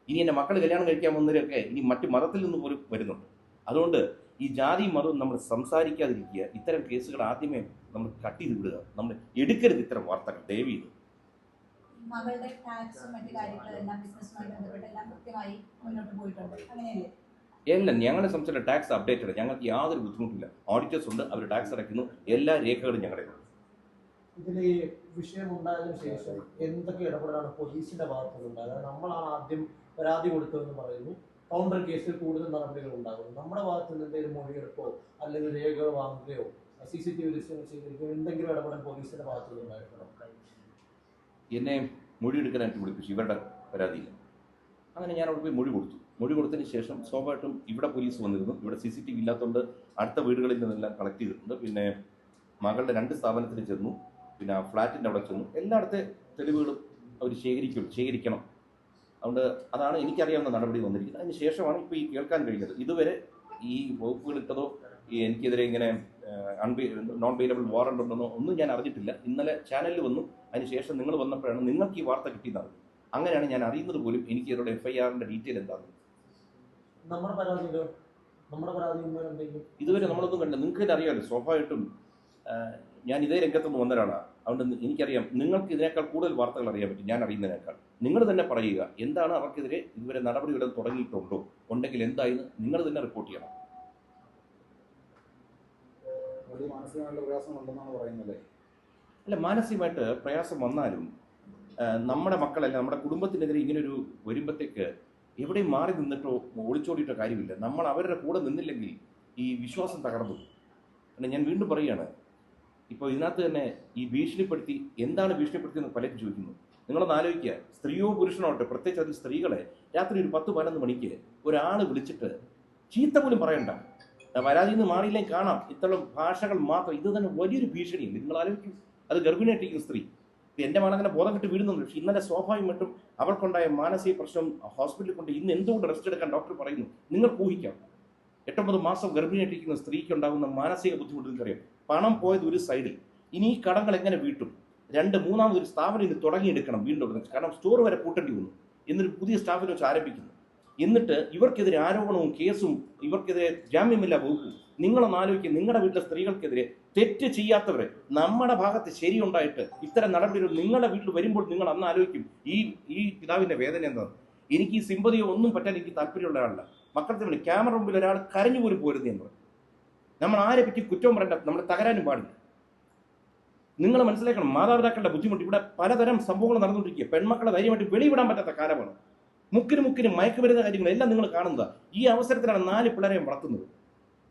ഇനി എൻ്റെ മക്കൾ കല്യാണം കഴിക്കാൻ വന്നവരൊക്കെ ഇനി മറ്റു മതത്തിൽ നിന്ന് പോലും വരുന്നുണ്ട്. അതുകൊണ്ട് ഈ ജാതിയും മതവും നമ്മൾ സംസാരിക്കാതിരിക്കുക. ഇത്തരം കേസുകൾ ആദ്യമേ നമ്മൾ കട്ട് ചെയ്ത് വിടുക. നമ്മൾ എടുക്കരുത് ഇത്തരം വാർത്തകൾ ദയവ് ചെയ്ത്. മകളുടെ ടാക്സും മറ്റു കാര്യങ്ങളെല്ലാം ബിസിനസ്സുമായി ബന്ധപ്പെട്ട് എല്ലാം കൃത്യമായി മുന്നോട്ട് പോയിട്ടുണ്ട്, അങ്ങനെയല്ലേ? എല്ലാം ഞങ്ങളെ സംബന്ധിച്ചുള്ള ടാക്സ് അപ്ഡേറ്റഡ്. ഞങ്ങൾക്ക് യാതൊരു ബുദ്ധിമുട്ടില്ല. ഓഡിറ്റേഴ്സ് ഉണ്ട്, അവർ ടാക്സ് അടയ്ക്കുന്നു, എല്ലാ രേഖകളും ഞങ്ങളുടെ. ഇതിൽ ഈ വിഷയം ഉണ്ടായതിനു ശേഷം എന്തൊക്കെ ഇടപെടലാണ് പോലീസിന്റെ ഭാഗത്തുനിന്നുണ്ടായത്? നമ്മളാണ് ആദ്യം പരാതി കൊടുത്തതെന്ന് പറയുന്നു. കൗണ്ടർ കേസിൽ കൂടുതൽ നടപടികൾ ഉണ്ടാകുന്നു. നമ്മുടെ ഭാഗത്ത് നിന്ന് എന്തെങ്കിലും മൊഴിയെടുപ്പോ അല്ലെങ്കിൽ രേഖകൾ വാങ്ങുകയോ CCTV ദൃശ്യങ്ങൾ സ്വീകരിക്കുകയോ എന്തെങ്കിലും ഇടപെടൽ പോലീസിന്റെ ഭാഗത്തുനിന്ന് ഉണ്ടായിട്ടുണ്ടോ? എന്നെ മൊഴിയെടുക്കാനായിട്ട് വിളിപ്പിച്ചു ഇവരുടെ പരാതിയിൽ. അങ്ങനെ ഞാൻ അവിടെ പോയി മൊഴി കൊടുത്തു. മൊഴി കൊടുത്തതിന് ശേഷം സ്വാഭാവികമായിട്ടും ഇവിടെ പോലീസ് വന്നിരുന്നു. ഇവിടെ CCTV ഇല്ലാത്തതുകൊണ്ട് അടുത്ത വീടുകളിൽ നിന്നെല്ലാം കളക്ട് ചെയ്തിട്ടുണ്ട്. പിന്നെ മകളുടെ 2 സ്ഥാപനത്തിൽ ചെന്നു, പിന്നെ ആ ഫ്ലാറ്റിൻ്റെ അവിടെ ചെന്നു. എല്ലായിടത്തെ തെളിവുകളും അവർ ശേഖരിക്കണം. അതുകൊണ്ട് അതാണ് എനിക്കറിയാവുന്ന നടപടി വന്നിരിക്കുന്നത്. അതിന് ശേഷമാണ് ഇപ്പോൾ ഈ കേൾക്കാൻ കഴിഞ്ഞത്. ഇതുവരെ ഈ വകുപ്പുകൾ ഇട്ടതോ എനിക്കെതിരെ ഇങ്ങനെ നോൺ ബെയിലബിൾ വാറണ്ട് ഉണ്ടെന്നോ ഒന്നും ഞാൻ അറിഞ്ഞിട്ടില്ല. ഇന്നലെ ചാനലിൽ വന്നു. അതിന് ശേഷം നിങ്ങൾ വന്നപ്പോഴാണ് നിങ്ങൾക്ക് ഈ വാർത്ത കിട്ടിയത്. അങ്ങനെയാണ് ഞാൻ അറിയുന്നത് പോലും. എനിക്ക് ഇവരുടെ FIRന്റെ ഡീറ്റെയിൽ എന്താണെന്ന് ഇതുവരെ നമ്മളൊന്നും കണ്ടില്ല. നിങ്ങൾക്ക് തന്നെ അറിയാമല്ലോ, സ്വാഭാവികമായിട്ടും ഞാൻ ഇതേ രംഗത്തുനിന്ന് വന്ന ഒരാളാണ്. അതുകൊണ്ട് എനിക്കറിയാം. നിങ്ങൾക്ക് ഇതിനേക്കാൾ കൂടുതൽ വാർത്തകൾ അറിയാൻ പറ്റും ഞാൻ അറിയുന്നതിനേക്കാൾ. നിങ്ങൾ തന്നെ പറയുക, എന്താണ് അവർക്കെതിരെ ഇതുവരെ നടപടി വല്ലതും തുടങ്ങിയിട്ടുണ്ടോ? ഉണ്ടെങ്കിൽ എന്തായെന്ന് നിങ്ങൾ തന്നെ റിപ്പോർട്ട് ചെയ്യണം. മാനസികമായിട്ടുള്ള പ്രയാസങ്ങളുണ്ടെന്നാണ് പറയുന്നത്. അല്ല, മാനസികമായിട്ട് പ്രയാസം വന്നാലും നമ്മുടെ മക്കളല്ല, നമ്മുടെ കുടുംബത്തിനെതിരെ ഇങ്ങനൊരു വരുമ്പോഴത്തേക്ക് എവിടെയും മാറി നിന്നിട്ടോ ഒളിച്ചോടിയിട്ടോ കാര്യമില്ല. നമ്മൾ അവരുടെ കൂടെ നിന്നില്ലെങ്കിൽ ഈ വിശ്വാസം തകർന്നു. പിന്നെ ഞാൻ വീണ്ടും പറയുകയാണ്, ഇപ്പോൾ ഇതിനകത്ത് തന്നെ ഈ ഭീഷണിപ്പെടുത്തി, എന്താണ് ഭീഷണിപ്പെടുത്തിയെന്ന് പലരും ചോദിക്കുന്നു. നിങ്ങളൊന്ന് ആലോചിക്കുക, സ്ത്രീയോ പുരുഷനോട്ടെ, പ്രത്യേകിച്ച് അതിൽ സ്ത്രീകളെ രാത്രി ഒരു 10-11 മണിക്ക് ഒരാൾ വിളിച്ചിട്ട് ചീത്ത പോലും പറയണ്ട, പരാതിയിൽ നിന്ന് മാറിയില്ലെങ്കിൽ കാണാം, ഇത്തരം ഭാഷകൾ മാത്രം. ഇത് തന്നെ വലിയൊരു ഭീഷണിയുണ്ട്. നിങ്ങൾ ആലോചിക്കും, അത് ഗർഭിണിയായിട്ടിരിക്കുന്ന സ്ത്രീ. എൻ്റെ മകനങ്ങനെ ബോധം കെട്ട് വീഴുന്നുണ്ട്. പക്ഷേ ഇന്നലെ സ്വാഭാവികമായിട്ടും അവർക്കുണ്ടായ മാനസിക പ്രശ്നം ഹോസ്പിറ്റലിൽ കൊണ്ട് ഇന്ന് എന്തുകൊണ്ട് റെസ്റ്റ് എടുക്കാൻ ഡോക്ടർ പറയുന്നു? നിങ്ങൾക്ക് ഊഹിക്കാം. 8-9 മാസം ഗർഭിണിയായിട്ടിരിക്കുന്ന സ്ത്രീക്ക് ഉണ്ടാകുന്ന മാനസിക ബുദ്ധിമുട്ട് നിങ്ങൾക്കറിയാം. പണം പോയത് ഒരു സൈഡിൽ, ഇനി ഈ കടങ്ങൾ എങ്ങനെ വീട്ടും? 2-3 സ്ഥാപനം ഇന്ന് തുടങ്ങിയെടുക്കണം വീണ്ടും. കാരണം സ്റ്റോർ വരെ പൂട്ടേണ്ടി വന്നു. എന്നിട്ട് പുതിയ സ്ഥാപനം വെച്ച് ആരംഭിക്കുന്നു. എന്നിട്ട് ഇവർക്കെതിരെ ആരോപണവും കേസും, ഇവർക്കെതിരെ ജാമ്യമില്ല വകുപ്പും. നിങ്ങളൊന്ന് ആലോചിക്കുക, നിങ്ങളുടെ വീട്ടിലെ സ്ത്രീകൾക്കെതിരെ തെറ്റ് ചെയ്യാത്തവരെ, നമ്മുടെ ഭാഗത്ത് ശരിയുണ്ടായിട്ട് ഇത്തരം നടപടികൾ നിങ്ങളുടെ വീട്ടിൽ വരുമ്പോൾ നിങ്ങൾ അന്ന് ആലോചിക്കും ഈ പിതാവിൻ്റെ വേദന എന്താണ്. എനിക്ക് ഈ സിമ്പതിയോ ഒന്നും പറ്റാൻ എനിക്ക് താല്പര്യമുള്ള ഒരാളല്ല. മക്കളുടെ ക്യാമറ മുമ്പിൽ ഒരാൾ കരഞ്ഞു പോലും പോരുത് എന്ന് പറയും. നമ്മൾ ആരെ പറ്റി കുറ്റവും പറയണ്ട, നമ്മൾ തകരാനും പാടില്ല. നിങ്ങൾ മനസ്സിലാക്കണം, മാതാപിതാക്കളുടെ ബുദ്ധിമുട്ട്. ഇവിടെ പലതരം സംഭവങ്ങൾ നടന്നുകൊണ്ടിരിക്കുക. പെൺമക്കളെ ധൈര്യമായിട്ട് വെളിവിടാൻ പറ്റാത്ത കാലമാണ്. മുക്കിന് മയക്കുമരുന്ന കാര്യങ്ങളെല്ലാം നിങ്ങൾ കാണുന്നതാണ്. ഈ അവസരത്തിലാണ് 4 പിള്ളേരെയും വളർത്തുന്നത്.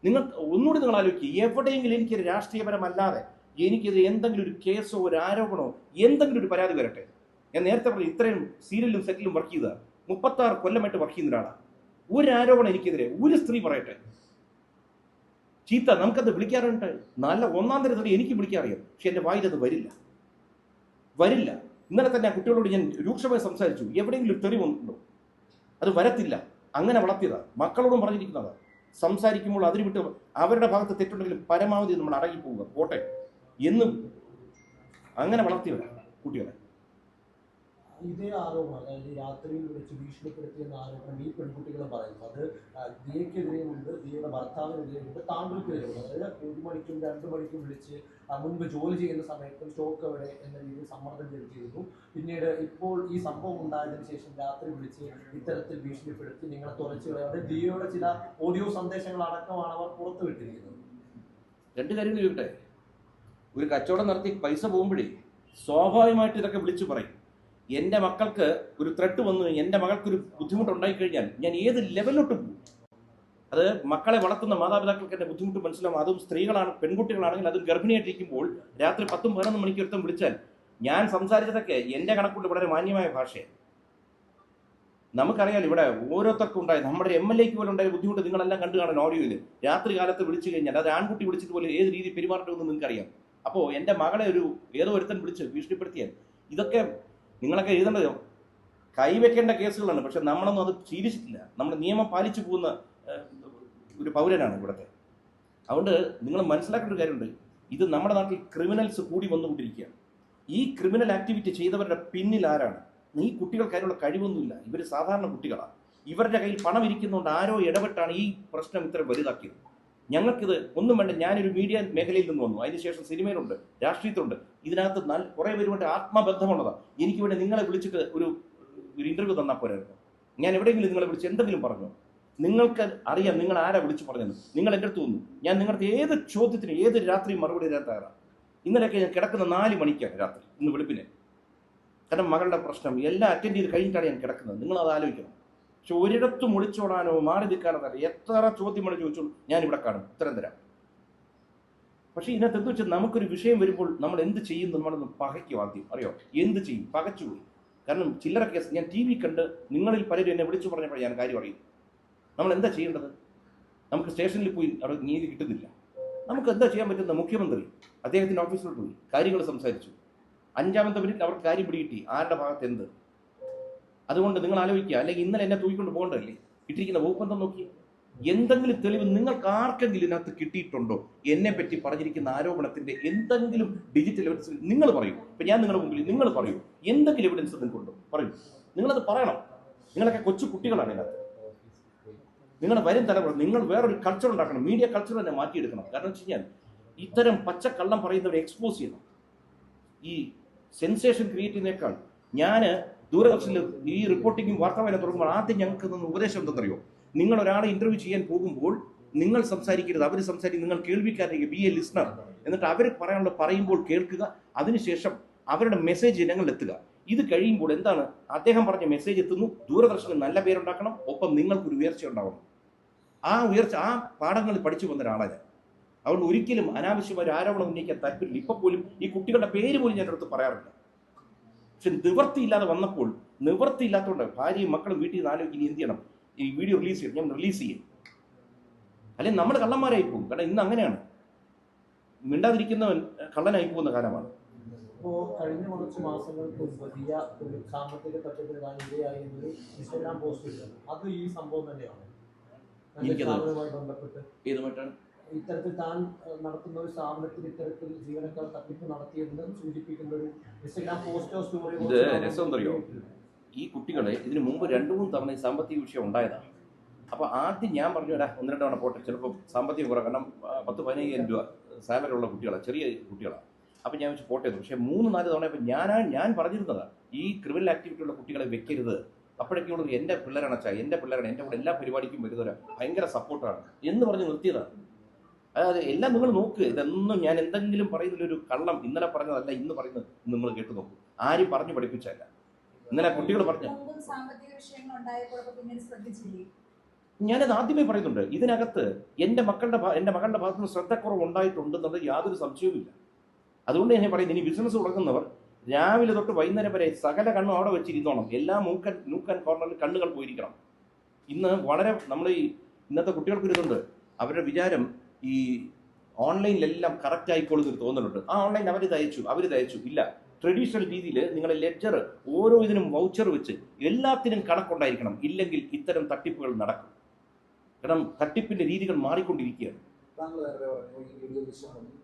നിങ്ങൾ ഒന്നുകൂടി നിങ്ങൾ ആലോചിക്കുക, എവിടെയെങ്കിലും എനിക്കൊരു രാഷ്ട്രീയപരമല്ലാതെ എനിക്കെതിരെ എന്തെങ്കിലും ഒരു കേസോ ഒരു ആരോപണമോ എന്തെങ്കിലും ഒരു പരാതി വരട്ടെ. ഞാൻ നേരത്തെ പറഞ്ഞു, ഇത്രയും സീരിയലും സെറ്റിലും വർക്ക് ചെയ്ത 36 കൊല്ലമായിട്ട് വർക്ക് ചെയ്യുന്ന ഒരാളാണ്. ഒരു ആരോപണം എനിക്കെതിരെ ഒരു സ്ത്രീ പറയട്ടെ, ചീത്ത നമുക്കത് വിളിക്കാറുണ്ട്. നല്ല 1-ാം തരത്തിൽ എനിക്ക് വിളിക്കാറിയാം. പക്ഷെ എൻ്റെ വായിലത് വരില്ല. ഇന്നലെ തന്നെ ആ കുട്ടികളോട് ഞാൻ രൂക്ഷമായി സംസാരിച്ചു. എവിടെയെങ്കിലും ഒരു തെറി വന്നിട്ടുണ്ടോ? അത് വരത്തില്ല. അങ്ങനെ വളർത്തിയതാണ്. മക്കളോടും പറഞ്ഞിരിക്കുന്നതാണ്. സംസാരിക്കുമ്പോൾ അതിന് വിട്ട് അവരുടെ ഭാഗത്ത് തെറ്റുണ്ടെങ്കിലും പരമാവധി നമ്മൾ അടങ്ങിപ്പോവുക, പോട്ടെ എന്നും അങ്ങനെ വളർത്തിയവരാണ് കുട്ടികളെ. ഇതേ ആരോപണം, അതായത് രാത്രിയിൽ വിളിച്ച് ഭീഷണിപ്പെടുത്തിയെന്ന ആരോപണം ഈ പെൺകുട്ടികൾ പറയുന്നു. അത് ദിയക്കെതിരെയുണ്ട്, ദിയയുടെ ഭർത്താവിനെതിരെയുണ്ട്, താങ്കൾക്കെതിരെയുണ്ട്. അതായത് 1 മണിക്കും 2 മണിക്കും വിളിച്ച് മുൻപ് ജോലി ചെയ്യുന്ന സമയത്ത് സ്റ്റോക്ക് എവിടെ എന്ന രീതിയിൽ സമ്മർദ്ദം ചെലുത്തിയിരുന്നു. പിന്നീട് ഇപ്പോൾ ഈ സംഭവം ഉണ്ടായതിനു ശേഷം രാത്രി വിളിച്ച് ഇത്തരത്തിൽ ഭീഷണിപ്പെടുത്തി നിങ്ങളെ തുറച്ചു കളയാതെ ദിയയുടെ ചില ഓഡിയോ സന്ദേശങ്ങൾ അടക്കമാണ് അവർ പുറത്തുവിട്ടിരിക്കുന്നത്. 2 കാര്യങ്ങൾ ചോദിക്കട്ടെ. ഒരു കച്ചവടം നടത്തി പൈസ പോകുമ്പോഴേ സ്വാഭാവികമായിട്ട് ഇതൊക്കെ വിളിച്ചു പറയും. എൻ്റെ മക്കൾക്ക് ഒരു ത്രെട്ട് വന്നു, എൻ്റെ മകൾക്കൊരു ബുദ്ധിമുട്ടുണ്ടായിക്കഴിഞ്ഞാൽ ഞാൻ ഏത് ലെവലിലോട്ട് പോകും? അത് മക്കളെ വളർത്തുന്ന മാതാപിതാക്കൾക്ക് എൻ്റെ ബുദ്ധിമുട്ട് മനസ്സിലാവും. അതും സ്ത്രീകളാണ്, പെൺകുട്ടികളാണെങ്കിൽ അതും ഗർഭിണിയായിട്ടിരിക്കുമ്പോൾ രാത്രി 10-11 മണിക്കൂർ വിളിച്ചാൽ ഞാൻ സംസാരിച്ചതൊക്കെ എൻ്റെ കണക്കുകൊണ്ട് വളരെ മാന്യമായ ഭാഷയാണ്. നമുക്കറിയാം ഇവിടെ ഓരോരുത്തർക്കും ഉണ്ടായത്. നമ്മുടെ MLAക്ക് പോലും ഉണ്ടായ ബുദ്ധിമുട്ട് നിങ്ങളെല്ലാം കണ്ടു കാണാൻ ഓഡിയോയിൽ. രാത്രി കാലത്ത് വിളിച്ചു കഴിഞ്ഞാൽ അത് ആൺകുട്ടി വിളിച്ചിട്ട് പോലെ ഏത് രീതി പെരുമാറണമെന്ന് നിങ്ങൾക്കറിയാം. അപ്പോൾ എൻ്റെ മകളെ ഏതോ ഒരുത്തൻ വിളിച്ച് ഭീഷണിപ്പെടുത്തിയാൽ ഇതൊക്കെ നിങ്ങളൊക്കെ എഴുതേണ്ടതോ കൈവെക്കേണ്ട കേസുകളാണ്. പക്ഷെ നമ്മളൊന്നും അത് ശീലിച്ചിട്ടില്ല. നമ്മൾ നിയമം പാലിച്ചു പോകുന്ന ഒരു പൗരനാണ് ഇവിടുത്തെ. അതുകൊണ്ട് നിങ്ങൾ മനസ്സിലാക്കേണ്ട ഒരു കാര്യമുണ്ട്, ഇത് നമ്മുടെ നാട്ടിൽ ക്രിമിനൽസ് കൂടി വന്നുകൊണ്ടിരിക്കുകയാണ്. ഈ ക്രിമിനൽ ആക്ടിവിറ്റി ചെയ്തവരുടെ പിന്നിൽ ആരാണ്? ഈ കുട്ടികൾക്ക് അതിനുള്ള കഴിവൊന്നുമില്ല. ഇവർ സാധാരണ കുട്ടികളാണ്. ഇവരുടെ കയ്യിൽ പണം ഇരിക്കുന്നതുകൊണ്ട് ആരോ ഇടപെട്ടാണ് ഈ പ്രശ്നം ഇത്ര വലുതാക്കിയത്. ഞങ്ങൾക്കിത് ഒന്നും വേണ്ട. ഞാനൊരു മീഡിയ മേഖലയിൽ നിന്ന് വന്നു, അതിനുശേഷം സിനിമയിലുണ്ട്, രാഷ്ട്രീയത്തിലുണ്ട്. ഇതിനകത്ത് കുറേ പേരുമായിട്ട് ആത്മബന്ധമുള്ളതാണ്. എനിക്ക് വേണ്ടി നിങ്ങളെ വിളിച്ചിട്ട് ഒരു ഇന്റർവ്യൂ തന്നാൽ പോരായിരുന്നു. ഞാൻ എവിടെയെങ്കിലും നിങ്ങളെ വിളിച്ച് എന്തെങ്കിലും പറഞ്ഞു? നിങ്ങൾക്ക് അറിയാം നിങ്ങൾ ആരാ വിളിച്ചു പറഞ്ഞത്. നിങ്ങൾ എൻ്റെ അടുത്ത് വന്നു, ഞാൻ നിങ്ങളുടെ ഏത് ചോദ്യത്തിന് ഏത് രാത്രി മറുപടി തരാൻ തയ്യാറാണ്. ഇന്നലെയൊക്കെ ഞാൻ കിടക്കുന്ന 4 മണിക്കാണ് രാത്രി, ഇന്ന് വെളുപ്പിനെ. കാരണം മകളുടെ പ്രശ്നം എല്ലാം അറ്റൻഡ് ചെയ്ത് കഴിഞ്ഞിട്ടാണ് ഞാൻ കിടക്കുന്നത്. നിങ്ങളത് ആലോചിക്കണം. പക്ഷെ ഒരിടത്തും ഒളിച്ചോടാനോ മാറി നിൽക്കാനോ അറിയാം. എത്ര ചോദ്യം വേണം ചോദിച്ചോളൂ, ഞാനിവിടെ കാണും, ഉത്തരം തരാം. പക്ഷേ ഇതിനകത്ത് എന്ത് വെച്ചാൽ നമുക്കൊരു വിഷയം വരുമ്പോൾ നമ്മൾ എന്ത് ചെയ്യുന്നു? നമ്മളൊന്ന് പകയ്ക്കും. ആദ്യം അറിയോ എന്ത് ചെയ്യും? പകച്ചുപോയി. കാരണം ചില്ലറ കേസ് ഞാൻ TV കണ്ട് നിങ്ങളിൽ പലരും എന്നെ വിളിച്ചു പറഞ്ഞപ്പോൾ ഞാൻ കാര്യം അറിയും. നമ്മൾ എന്താ ചെയ്യേണ്ടത്? നമുക്ക് സ്റ്റേഷനിൽ പോയി അവിടെ നീതി കിട്ടുന്നില്ല. നമുക്ക് എന്താ ചെയ്യാൻ പറ്റുന്ന? മുഖ്യമന്ത്രി അദ്ദേഹത്തിൻ്റെ ഓഫീസിലോട്ട് പോയി കാര്യങ്ങൾ സംസാരിച്ചു. 5-ാമത്തെ മിനിറ്റ് അവർക്ക് കാര്യം പിടികിട്ടി ആരുടെ ഭാഗത്ത് എന്ത്. അതുകൊണ്ട് നിങ്ങൾ ആലോചിക്കുക. അല്ലെങ്കിൽ ഇന്നലെ എന്നെ തൂക്കിക്കൊണ്ട് പോകണ്ടല്ലേ? ഇട്ടിരിക്കുന്ന വകുപ്പെന്താ നോക്കി. എന്തെങ്കിലും തെളിവ് നിങ്ങൾക്ക് ആർക്കെങ്കിലും ഇതിനകത്ത് കിട്ടിയിട്ടുണ്ടോ? എന്നെ പറ്റി പറഞ്ഞിരിക്കുന്ന ആരോപണത്തിന്റെ എന്തെങ്കിലും ഡിജിറ്റൽ എവിഡൻസ് നിങ്ങൾ പറയൂ. ഇപ്പം ഞാൻ നിങ്ങളുടെ മുമ്പിൽ നിങ്ങൾ പറയൂ, എന്തെങ്കിലും എവിഡൻസ് നിങ്ങൾക്കുണ്ടോ? പറയൂ. നിങ്ങളത് പറയണം. നിങ്ങളൊക്കെ കൊച്ചു കുട്ടികളാണ് ഇതിനകത്ത്. നിങ്ങളുടെ വരും തലമുറ നിങ്ങൾ വേറൊരു കൾച്ചർ ഉണ്ടാക്കണം. മീഡിയ കൾച്ചർ തന്നെ മാറ്റിയെടുക്കണം. കാരണം വെച്ച് കഴിഞ്ഞാൽ ഇത്തരം പച്ചക്കള്ളം പറയുന്നവരെ എക്സ്പോസ് ചെയ്യണം. ഈ സെൻസേഷൻ ക്രിയേറ്റ് ചെയ്യുന്നേക്കാൾ ഞാൻ ദൂരദർശനിൽ ഈ റിപ്പോർട്ടിങ്ങും വാർത്താവായന തുടങ്ങുമ്പോൾ ആദ്യം ഞങ്ങൾക്ക് തന്ന ഉപദേശം എന്തെന്നറിയോ? നിങ്ങൾ ഒരാളെ ഇന്റർവ്യൂ ചെയ്യാൻ പോകുമ്പോൾ നിങ്ങൾ സംസാരിക്കരുത്, അവർ സംസാരിക്കും. നിങ്ങൾ കേൾവിക്കാരേക്ക് ബി എ ലിസ്ണർ. എന്നിട്ട് അവർ പറയാനുള്ള പറയുമ്പോൾ കേൾക്കുക. അതിനുശേഷം അവരുടെ മെസ്സേജ് ജനങ്ങളിൽ എത്തുക. ഇത് കഴിയുമ്പോൾ എന്താണ്? അദ്ദേഹം പറഞ്ഞ മെസ്സേജ് എത്തുന്നു. ദൂരദർശന് നല്ല പേരുണ്ടാക്കണം, ഒപ്പം നിങ്ങൾക്കൊരു ഉയർച്ച ഉണ്ടാവണം. ആ ഉയർച്ച ആ പാഠങ്ങളിൽ പഠിച്ചു വന്ന ഒരാളാണ്. അതുകൊണ്ട് ഒരിക്കലും അനാവശ്യമായ ഒരു ആരോപണം ഉന്നയിക്കാൻ താല്പര്യമില്ല. ഇപ്പൊ പോലും ഈ കുട്ടികളുടെ പേര് പോലും ഞാൻ അടുത്ത് പറയാറില്ല. പക്ഷെ നിവൃത്തിയില്ലാതെ വന്നപ്പോൾ, നിവൃത്തിയില്ലാത്തതുകൊണ്ട് ഭാര്യയും മക്കളും വീട്ടിൽ നിന്ന് ആലോചിക്കും എന്ത് ചെയ്യണം, ഈ വീഡിയോ റിലീസ് ചെയ്യണം, ഞാൻ റിലീസ് ചെയ്യും. അല്ലെങ്കിൽ നമ്മൾ കള്ളന്മാരായി പോകും. കാരണം ഇന്ന് അങ്ങനെയാണ്, മിണ്ടാതിരിക്കുന്നവൻ കള്ളനായി പോകുന്ന കാലമാണ്. ഇപ്പോൾ കഴിഞ്ഞ കുറച്ച് മാസങ്ങൾക്ക് മുമ്പ് ദിയ ഒരു സാമ്പത്തിക തട്ടിപ്പിന് താൻ ഇരയായി എന്നൊരു ഇൻസ്റ്റാഗ്രാം പോസ്റ്റ് ഇട്ടത്. അത് ഈ സംഭവം തന്നെയാണ്. സ്ഥാപനവുമായി ബന്ധപ്പെട്ട് ഏതുമായിട്ടാണ് ഇത്തരത്തിൽ താൻ നടത്തുന്ന ഒരു സ്ഥാപനത്തിൽ ഇത്തരത്തിൽ ജീവനക്കാർ തട്ടിപ്പ് നടത്തിയെന്ന് സൂചിപ്പിക്കുന്ന ഒരു ഇൻസ്റ്റാഗ്രാം പോസ്റ്റോ സ്റ്റോറിയോ. ഇത് രസം എന്തറിയോ? ഈ കുട്ടികളെ ഇതിന് മുമ്പ് 2-3 തവണ സാമ്പത്തിക വിഷയം ഉണ്ടായതാണ്. അപ്പോൾ ആദ്യം ഞാൻ പറഞ്ഞു, 1-2 തവണ പോട്ടെ, ചിലപ്പോൾ സാമ്പത്തികം കുറവ്. കാരണം 10-15,000 രൂപ സാലറി ഉള്ള കുട്ടികളാണ്, ചെറിയ കുട്ടികളാണ്. അപ്പം ഞാൻ വെച്ച് പോട്ടെ. പക്ഷേ 3-4 തവണ ഇപ്പം ഞാൻ പറഞ്ഞിരുന്നതാണ് ഈ ക്രിമിനൽ ആക്ടിവിറ്റി ഉള്ള കുട്ടികളെ വെക്കരുത്. അപ്പോഴേക്കുള്ളൂ എൻ്റെ പിള്ളേരാണ് അച്ഛാ, എൻ്റെ പിള്ളേരാണ്, എൻ്റെ കൂടെ എല്ലാ പരിപാടിക്കും വരുന്നവരാണ്, ഭയങ്കര സപ്പോർട്ടാണ് എന്ന് പറഞ്ഞ് നിർത്തിയതാണ്. അതായത് എല്ലാം നിങ്ങൾ നോക്ക്. ഇതൊന്നും ഞാൻ എന്തെങ്കിലും പറയുന്നതിലൊരു കള്ളം ഇന്നലെ പറഞ്ഞതല്ല, ഇന്ന് പറയുന്നത് നിങ്ങൾ കേട്ടു നോക്കൂ. ആരും പറഞ്ഞു പഠിപ്പിച്ചല്ല. ഇന്നലെ കുട്ടികൾ പറഞ്ഞ ഞാനത് ആദ്യമേ പറയുന്നുണ്ട്. ഇതിനകത്ത് എൻ്റെ മകളുടെ ഭാഗത്ത് നിന്ന് ശ്രദ്ധക്കുറവ് ഉണ്ടായിട്ടുണ്ടെന്നുള്ളത് യാതൊരു സംശയവുമില്ല. അതുകൊണ്ട് ഞാൻ പറയുന്നത്, ഇനി ബിസിനസ് തുടങ്ങുന്നവർ രാവിലെ തൊട്ട് വൈകുന്നേരം വരെ സകല കണ്ണും അവിടെ വെച്ചിരുന്നോണം. എല്ലാ നൂക്കൻ കോർണറിൽ കണ്ണുകൾ പോയിരിക്കണം. ഇന്ന് വളരെ നമ്മൾ ഈ ഇന്നത്തെ കുട്ടികൾക്കൊരിതുണ്ട്, അവരുടെ വിചാരം ഈ ഓൺലൈനിലെല്ലാം കറക്റ്റ് ആയിക്കോളുന്നൊരു തോന്നലുണ്ട്. ആ ഓൺലൈൻ അവർ തയ്ച്ചു ഇല്ല. ട്രഡീഷണൽ രീതിയിൽ നിങ്ങളെ ലെഡ്ജർ ഓരോ ഇതിനും വൗച്ചർ വെച്ച് എല്ലാത്തിനും കണക്കുണ്ടായിരിക്കണം. ഇല്ലെങ്കിൽ ഇത്തരം തട്ടിപ്പുകൾ നടക്കും. കാരണം തട്ടിപ്പിന്റെ രീതികൾ മാറിക്കൊണ്ടിരിക്കുകയാണ്. താങ്കൾ നേരത്തെ പറഞ്ഞു ഈ വീഡിയോ ദൃശ്യം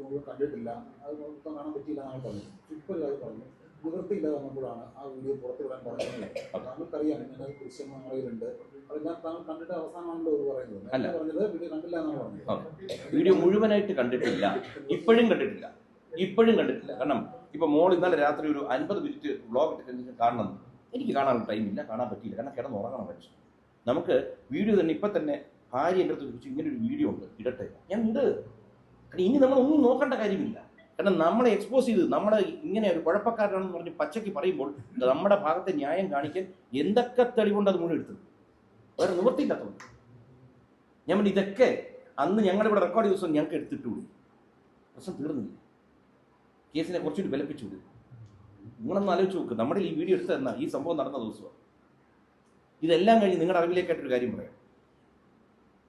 മുഴുവൻ കണ്ടിട്ടില്ല, അത് മൊത്തം കാണാൻ പറ്റിയില്ല എന്നാണ് പറഞ്ഞു. ഇപ്പോൾ അത് പറഞ്ഞു നിവൃത്തിയില്ലാതെ വന്നപ്പോഴാണ് ആ വീഡിയോ പുറത്തു വിടാൻ പറഞ്ഞത്. താങ്കൾക്കറിയാം ഇങ്ങനെ ദൃശ്യം നമ്മളിലുണ്ട്, അതെല്ലാം താങ്കൾ കണ്ടിട്ട് അവസാനമാണല്ലോ ഇത് പറയുന്നത്. പറഞ്ഞത് വീഡിയോ കണ്ടില്ല എന്നാണ് പറഞ്ഞത്. വീഡിയോ മുഴുവനായിട്ട് കണ്ടിട്ടില്ല, ഇപ്പോഴും കണ്ടിട്ടില്ല. കാരണം ഇപ്പൊ മോൾ ഇന്നലെ രാത്രി ഒരു 50 മിനിറ്റ് വ്ളോഗ് ഇട്ട് കാണണം. എനിക്ക് കാണാനുള്ള ടൈമില്ല, കാണാൻ പറ്റിയില്ല. കാരണം കിടന്നുറങ്ങണം മനുഷ്യൻ. നമുക്ക് വീഡിയോ തന്നെ ഇപ്പൊ തന്നെ ഭാര്യ എൻ്റെ അടുത്ത് ചോദിച്ചു, ഇങ്ങനെ ഒരു വീഡിയോ ഉണ്ട്, ഇടട്ടെ. ഞാൻ ഉണ്ട്. കാരണം ഇനി നമ്മളൊന്നും നോക്കേണ്ട കാര്യമില്ല. കാരണം നമ്മളെ എക്സ്പോസ് ചെയ്ത് നമ്മളെ ഇങ്ങനെ ഒരു കുഴപ്പക്കാരനാണെന്ന് പറഞ്ഞ് പച്ചയ്ക്ക് പറയുമ്പോൾ നമ്മുടെ ഭാഗത്തെ ന്യായം കാണിക്കാൻ എന്തൊക്കെ തെളിവുണ്ട് അത് മുഴുവൻ എടുത്തത്. വേറെ നിവൃത്തിയില്ലാത്തതുകൊണ്ട് ഞാൻ ഇതൊക്കെ അന്ന് ഞങ്ങളിവിടെ റെക്കോർഡ് ചെയ്ത ദിവസം ഞങ്ങൾക്ക് എടുത്തിട്ടുകൂടി. പ്രശ്നം തീർന്നില്ല. കേസിനെ കുറച്ചുകൂടി ബലപ്പിച്ചുകൂടി. നിങ്ങളൊന്ന് ആലോചിച്ച് നോക്ക്. നമ്മുടെ ഈ വീഡിയോ എടുത്തതെന്നാ ഈ സംഭവം നടന്ന ദിവസമാണ്. ഇതെല്ലാം കഴിഞ്ഞ് നിങ്ങളുടെ അറിവിലേക്കായിട്ടൊരു കാര്യം പറയാം.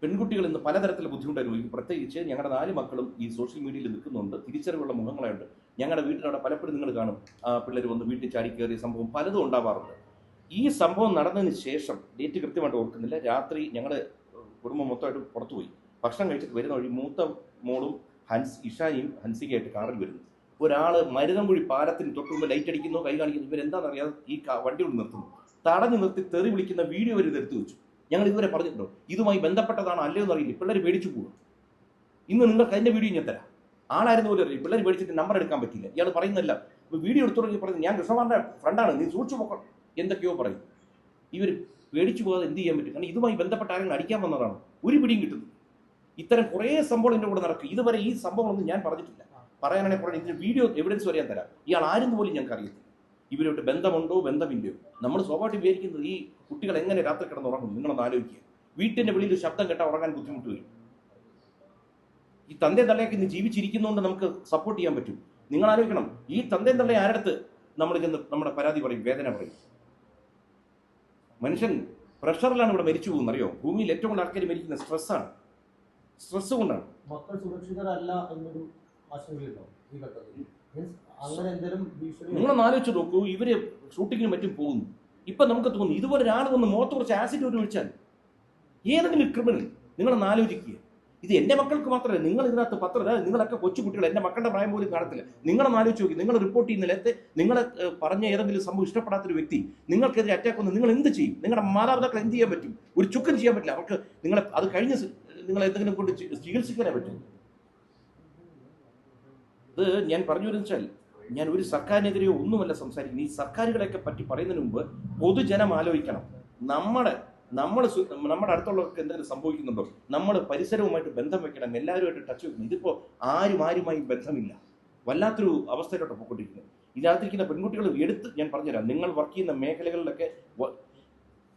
പെൺകുട്ടികൾ ഇന്ന് പലതരത്തിലുള്ള ബുദ്ധിമുട്ട് അനുഭവിക്കും. പ്രത്യേകിച്ച് ഞങ്ങളുടെ 4 മക്കളും ഈ സോഷ്യൽ മീഡിയയിൽ നിൽക്കുന്നുണ്ട്. തിരിച്ചറിവുള്ള മുഖങ്ങളായുണ്ട്. ഞങ്ങളുടെ വീട്ടിലവിടെ പലപ്പോഴും നിങ്ങൾ കാണും, പിള്ളേർ വന്ന് വീട്ടിൽ ചാടി കയറിയ സംഭവം പലതും ഉണ്ടാവാറുണ്ട്. ഈ സംഭവം നടന്നതിന് ശേഷം ഡേറ്റ് കൃത്യമായിട്ട് ഓർക്കുന്നില്ല, രാത്രി ഞങ്ങളുടെ കുടുംബം മൊത്തമായിട്ട് പുറത്തുപോയി ഭക്ഷണം കഴിച്ചിട്ട് വരുന്ന വഴി മൂത്ത മോളും ഇഷായും ഹൻസികയായിട്ട് കാറിൽ വരുന്നു. ഒരാൾ മരുതൻകുഴി പാലത്തിന് തൊട്ട് മുമ്പ് ലൈറ്റ് അടിക്കുന്നു, കൈ കാണിക്കുന്നു. ഇവരെന്താണെന്നറിയാതെ ഈ വണ്ടി കൊണ്ട് നിർത്തുന്നു. തടഞ്ഞു നിർത്തി തെറി വിളിക്കുന്ന വീഡിയോ വരെ എടുത്തു വെച്ചു. ഞങ്ങൾ ഇതുവരെ പറഞ്ഞിട്ടുണ്ടോ ഇതുമായി ബന്ധപ്പെട്ടതാണോ അല്ലയോ എന്നറിയില്ല. പിള്ളേർ പേടിച്ചു പോകും. ഇന്ന് നിങ്ങൾക്ക് അതിൻ്റെ വീഡിയോ ഞാൻ തരാം. ആളായിരുന്നു പോലും അറിയില്ല. പിള്ളേർ പേടിച്ചിട്ട് നമ്പർ എടുക്കാൻ പറ്റില്ല. ഇയാൾ പറയുന്നില്ല. വീഡിയോ എടുത്തു തുടങ്ങി പറയുന്നത് ഞാൻ കൃഷ്ണകുമാറിൻ്റെ ഫ്രണ്ടാണ്, നീ സൂക്ഷിച്ചു പോക്കണം എന്തൊക്കെയോ പറയും. ഇവർ പേടിച്ചു പോകാതെ എന്ത് ചെയ്യാൻ പറ്റും? കാരണം ഇതുമായി ബന്ധപ്പെട്ട ആരെങ്കിലും അടിക്കാൻ വന്നതാണ്. ഒരു പിടിയും കിട്ടുന്നു. ഇത്തരം കുറേ സംഭവം എൻ്റെ കൂടെ നടക്കും. ഇതുവരെ ഈ സംഭവങ്ങളൊന്നും ഞാൻ പറഞ്ഞിട്ടില്ല. പറയാനാണെങ്കിൽ പറയാം. ഇതിന് വീഡിയോ എവിഡൻസ് വരെ ഞാൻ തരാം. ഇയാൾ ആരെന്ന് പോലും ഞങ്ങൾക്ക് അറിയത്തില്ല. ഇവരോട്ട് ബന്ധമുണ്ടോ ബന്ധമില്ലയോ? നമ്മൾ സ്വാഭാവികമായിട്ട് വിചാരിക്കുന്നത് ഈ കുട്ടികൾ എങ്ങനെ രാത്രി കിടന്ന് ഉറങ്ങും? നിങ്ങളൊന്ന് ആലോചിക്കുക. വീട്ടിൻ്റെ വെളിയിൽ ശബ്ദം കേട്ടാൽ ഉറങ്ങാൻ ബുദ്ധിമുട്ട് വരും. ഈ തന്തേ തള്ളയൊക്കെ ഇന്ന് ജീവിച്ചിരിക്കുന്നതുകൊണ്ട് നമുക്ക് സപ്പോർട്ട് ചെയ്യാൻ പറ്റും. നിങ്ങൾ ആലോചിക്കണം, ഈ തന്തേ തള്ളയെ ആരടുത്ത് നമ്മൾ ചെന്ന് നമ്മുടെ പരാതി പറയും, വേദന പറയും. മനുഷ്യൻ പ്രഷറിലാണ് ഇവിടെ മരിച്ചു പോകുന്നത്. അറിയോ, ഭൂമിയിൽ ഏറ്റവും കൂടുതൽ ആൾക്കാർ മരിക്കുന്ന സ്ട്രെസ്സാണ്. സ്ട്രെസ് കൊണ്ടാണ്. മക്കൾ സുരക്ഷിതരല്ല എന്നൊരു ആശങ്കയുണ്ടോ ഈ ഘട്ടത്തിൽ? മീൻസ് അങ്ങനെ എന്തെങ്കിലും ഭീഷണി? നിങ്ങളൊന്ന് ആലോചിച്ച് നോക്കൂ. ഇവര് ഷൂട്ടിങ്ങിന് മറ്റും പോകുന്നു. ഇപ്പൊ നമുക്ക് തോന്നുന്നു ഇതുപോലെ ഒരാൾ വന്ന് മുഖത്ത് കുറച്ച് ആസിഡ് ഒരു ഒഴിച്ചാൽ ഏതെങ്കിലും ക്രിമിനൽ, നിങ്ങളൊന്ന് ആലോചിക്കുക. ഇത് എൻ്റെ മക്കൾക്ക് മാത്രമല്ല, നിങ്ങൾ ഇതിനകത്ത് നിങ്ങളൊക്കെ കൊച്ചു കുട്ടികൾ, എൻ്റെ മക്കളുടെ പ്രായം പോലും കാണത്തില്ല. നിങ്ങളൊന്ന് ആലോചിച്ച് നോക്കി. നിങ്ങൾ റിപ്പോർട്ട് ചെയ്യുന്നില്ല, നിങ്ങളെ പറഞ്ഞ ഏതെങ്കിലും സംഭവം ഇഷ്ടപ്പെടാത്തൊരു വ്യക്തി നിങ്ങൾക്കെതിരെ അറ്റാക്ക് വന്ന് നിങ്ങൾ എന്ത് ചെയ്യും? നിങ്ങളുടെ മാതാപിതാക്കൾ എന്ത് ചെയ്യാൻ പറ്റും? ഒരു ചുക്കും ചെയ്യാൻ പറ്റില്ല. അവർക്ക് നിങ്ങളെ അത് കഴിഞ്ഞ് നിങ്ങൾ എന്തെങ്കിലും കൊണ്ട് ചികിത്സിക്കാനേ പറ്റും. ഇത് ഞാൻ പറഞ്ഞു വരുന്ന വെച്ചാൽ, ഞാൻ ഒരു സർക്കാരിനെതിരെയോ ഒന്നുമല്ല സംസാരിക്കുന്നത്. ഈ സർക്കാരുകളെയൊക്കെ പറ്റി പറയുന്നതിന് മുമ്പ് പൊതുജനം ആലോചിക്കണം. നമ്മുടെ അടുത്തുള്ളവർക്ക് എന്തെങ്കിലും സംഭവിക്കുന്നുണ്ടോ? നമ്മൾ പരിസരവുമായിട്ട് ബന്ധം വെക്കണം, എല്ലാവരുമായിട്ട് ടച്ച് വെക്കണം. ഇതിപ്പോൾ ആരുമായി ബന്ധമില്ല. വല്ലാത്തൊരു അവസ്ഥയിലോട്ട് പോയിക്കൊണ്ടിരിക്കുന്നത്. ഇതിനകത്തിരിക്കുന്ന പെൺകുട്ടികൾ ഞാൻ പറഞ്ഞുതരാം. നിങ്ങൾ വർക്ക് ചെയ്യുന്ന മേഖലകളിലൊക്കെ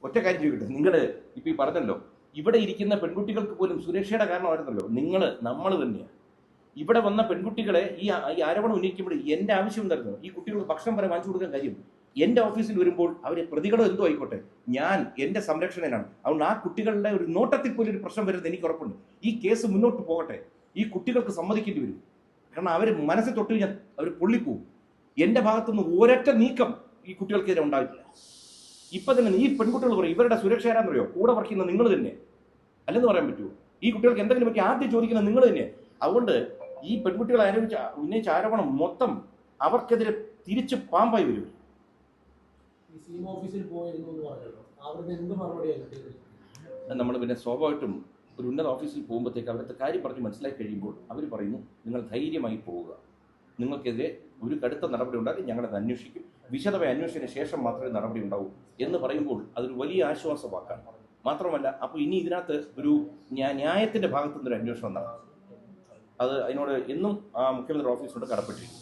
ഒറ്റ കാര്യം ചെയ്യട്ടെ. നിങ്ങൾ ഇപ്പം ഈ പറഞ്ഞല്ലോ, ഇവിടെ ഇരിക്കുന്ന പെൺകുട്ടികൾക്ക് പോലും സുരക്ഷയുടെ കാരണമായിരുന്നല്ലോ നമ്മൾ തന്നെയാണ്. ഇവിടെ വന്ന പെൺകുട്ടികളെ ഈ ആരോപണം ഉന്നയിക്കുമ്പോൾ എൻ്റെ ആവശ്യം എന്തായിരുന്നു? ഈ കുട്ടികൾക്ക് ഭക്ഷണം വരെ വാങ്ങിച്ചു കൊടുക്കാൻ കാര്യം എൻ്റെ ഓഫീസിൽ വരുമ്പോൾ അവർ പ്രതികളോ എന്തോ ആയിക്കോട്ടെ, ഞാൻ എൻ്റെ സംരക്ഷണനാണ്. അതുകൊണ്ട് ആ കുട്ടികളുടെ ഒരു നോട്ടത്തിൽ പോലും ഒരു പ്രശ്നം വരുന്നത് എനിക്ക് ഉറപ്പുണ്ട്. ഈ കേസ് മുന്നോട്ട് പോകട്ടെ. ഈ കുട്ടികൾക്ക് സമ്മതിക്കേണ്ടി വരും. കാരണം അവർ മനസ്സിൽ തൊട്ട് കഴിഞ്ഞാൽ അവർ പൊള്ളിപ്പോവും. എൻ്റെ ഭാഗത്തുനിന്ന് ഒരൊറ്റ നീക്കം ഈ കുട്ടികൾക്കെതിരെ ഉണ്ടായിട്ടില്ല. ഇപ്പം തന്നെ ഈ പെൺകുട്ടികൾ പറയും ഇവരുടെ സുരക്ഷ ആരാന്നറിയോ? കൂടെ വർക്ക് ചെയ്യുന്ന നിങ്ങൾ തന്നെ അല്ലെന്ന് പറയാൻ പറ്റുമോ? ഈ കുട്ടികൾക്ക് എന്തെങ്കിലും പറ്റി ആദ്യം ചോദിക്കുന്നത് നിങ്ങൾ തന്നെ. അതുകൊണ്ട് ഈ പെൺകുട്ടികൾ ഉന്നയിച്ച ആരോപണം മൊത്തം അവർക്കെതിരെ തിരിച്ച് പാമ്പായി വരും. ഓഫീസിൽ പോയിരുന്നു എന്ന് പറഞ്ഞല്ലോ, അവരുടെ എന്ത് മറുപടിയാണ്? നമ്മൾ പിന്നെ സ്വാഭാവികമായിട്ടും ഒരു ഉന്നത ഓഫീസിൽ പോകുമ്പോഴത്തേക്ക് അവരുടെ കാര്യം പറഞ്ഞ് മനസ്സിലാക്കി കഴിയുമ്പോൾ അവർ പറയുന്നു നിങ്ങൾ ധൈര്യമായി പോവുക, നിങ്ങൾക്കെതിരെ ഒരു കടുത്ത നടപടി ഉണ്ടാകും, ഞങ്ങളത് അന്വേഷിക്കും, വിശദമായ അന്വേഷണത്തിന് ശേഷം മാത്രമേ നടപടി ഉണ്ടാവൂ എന്ന് പറയുമ്പോൾ അതൊരു വലിയ ആശ്വാസമാക്കാണ്. മാത്രമല്ല അപ്പോൾ ഇനി ഇതിനകത്ത് ഒരു ന്യായത്തിൻ്റെ ഭാഗത്തു നിന്നൊരു അന്വേഷണം നടക്കും. അത് അതിനോട് എന്നും ആ മുഖ്യമന്ത്രി ഓഫീസിനോട് കടപ്പെട്ടിരിക്കും.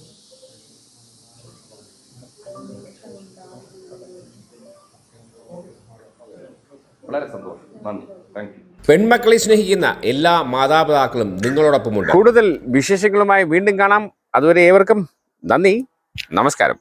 വളരെ സന്തോഷം. നന്ദി. Thank you. പെൺമക്കളെ സ്നേഹിക്കുന്ന എല്ലാ മാതാപിതാക്കളും നിങ്ങളോടൊപ്പമുണ്ട്. കൂടുതൽ വിശേഷങ്ങളുമായി വീണ്ടും കാണാം. അതുവരെ ഏവർക്കും നന്ദി, നമസ്കാരം.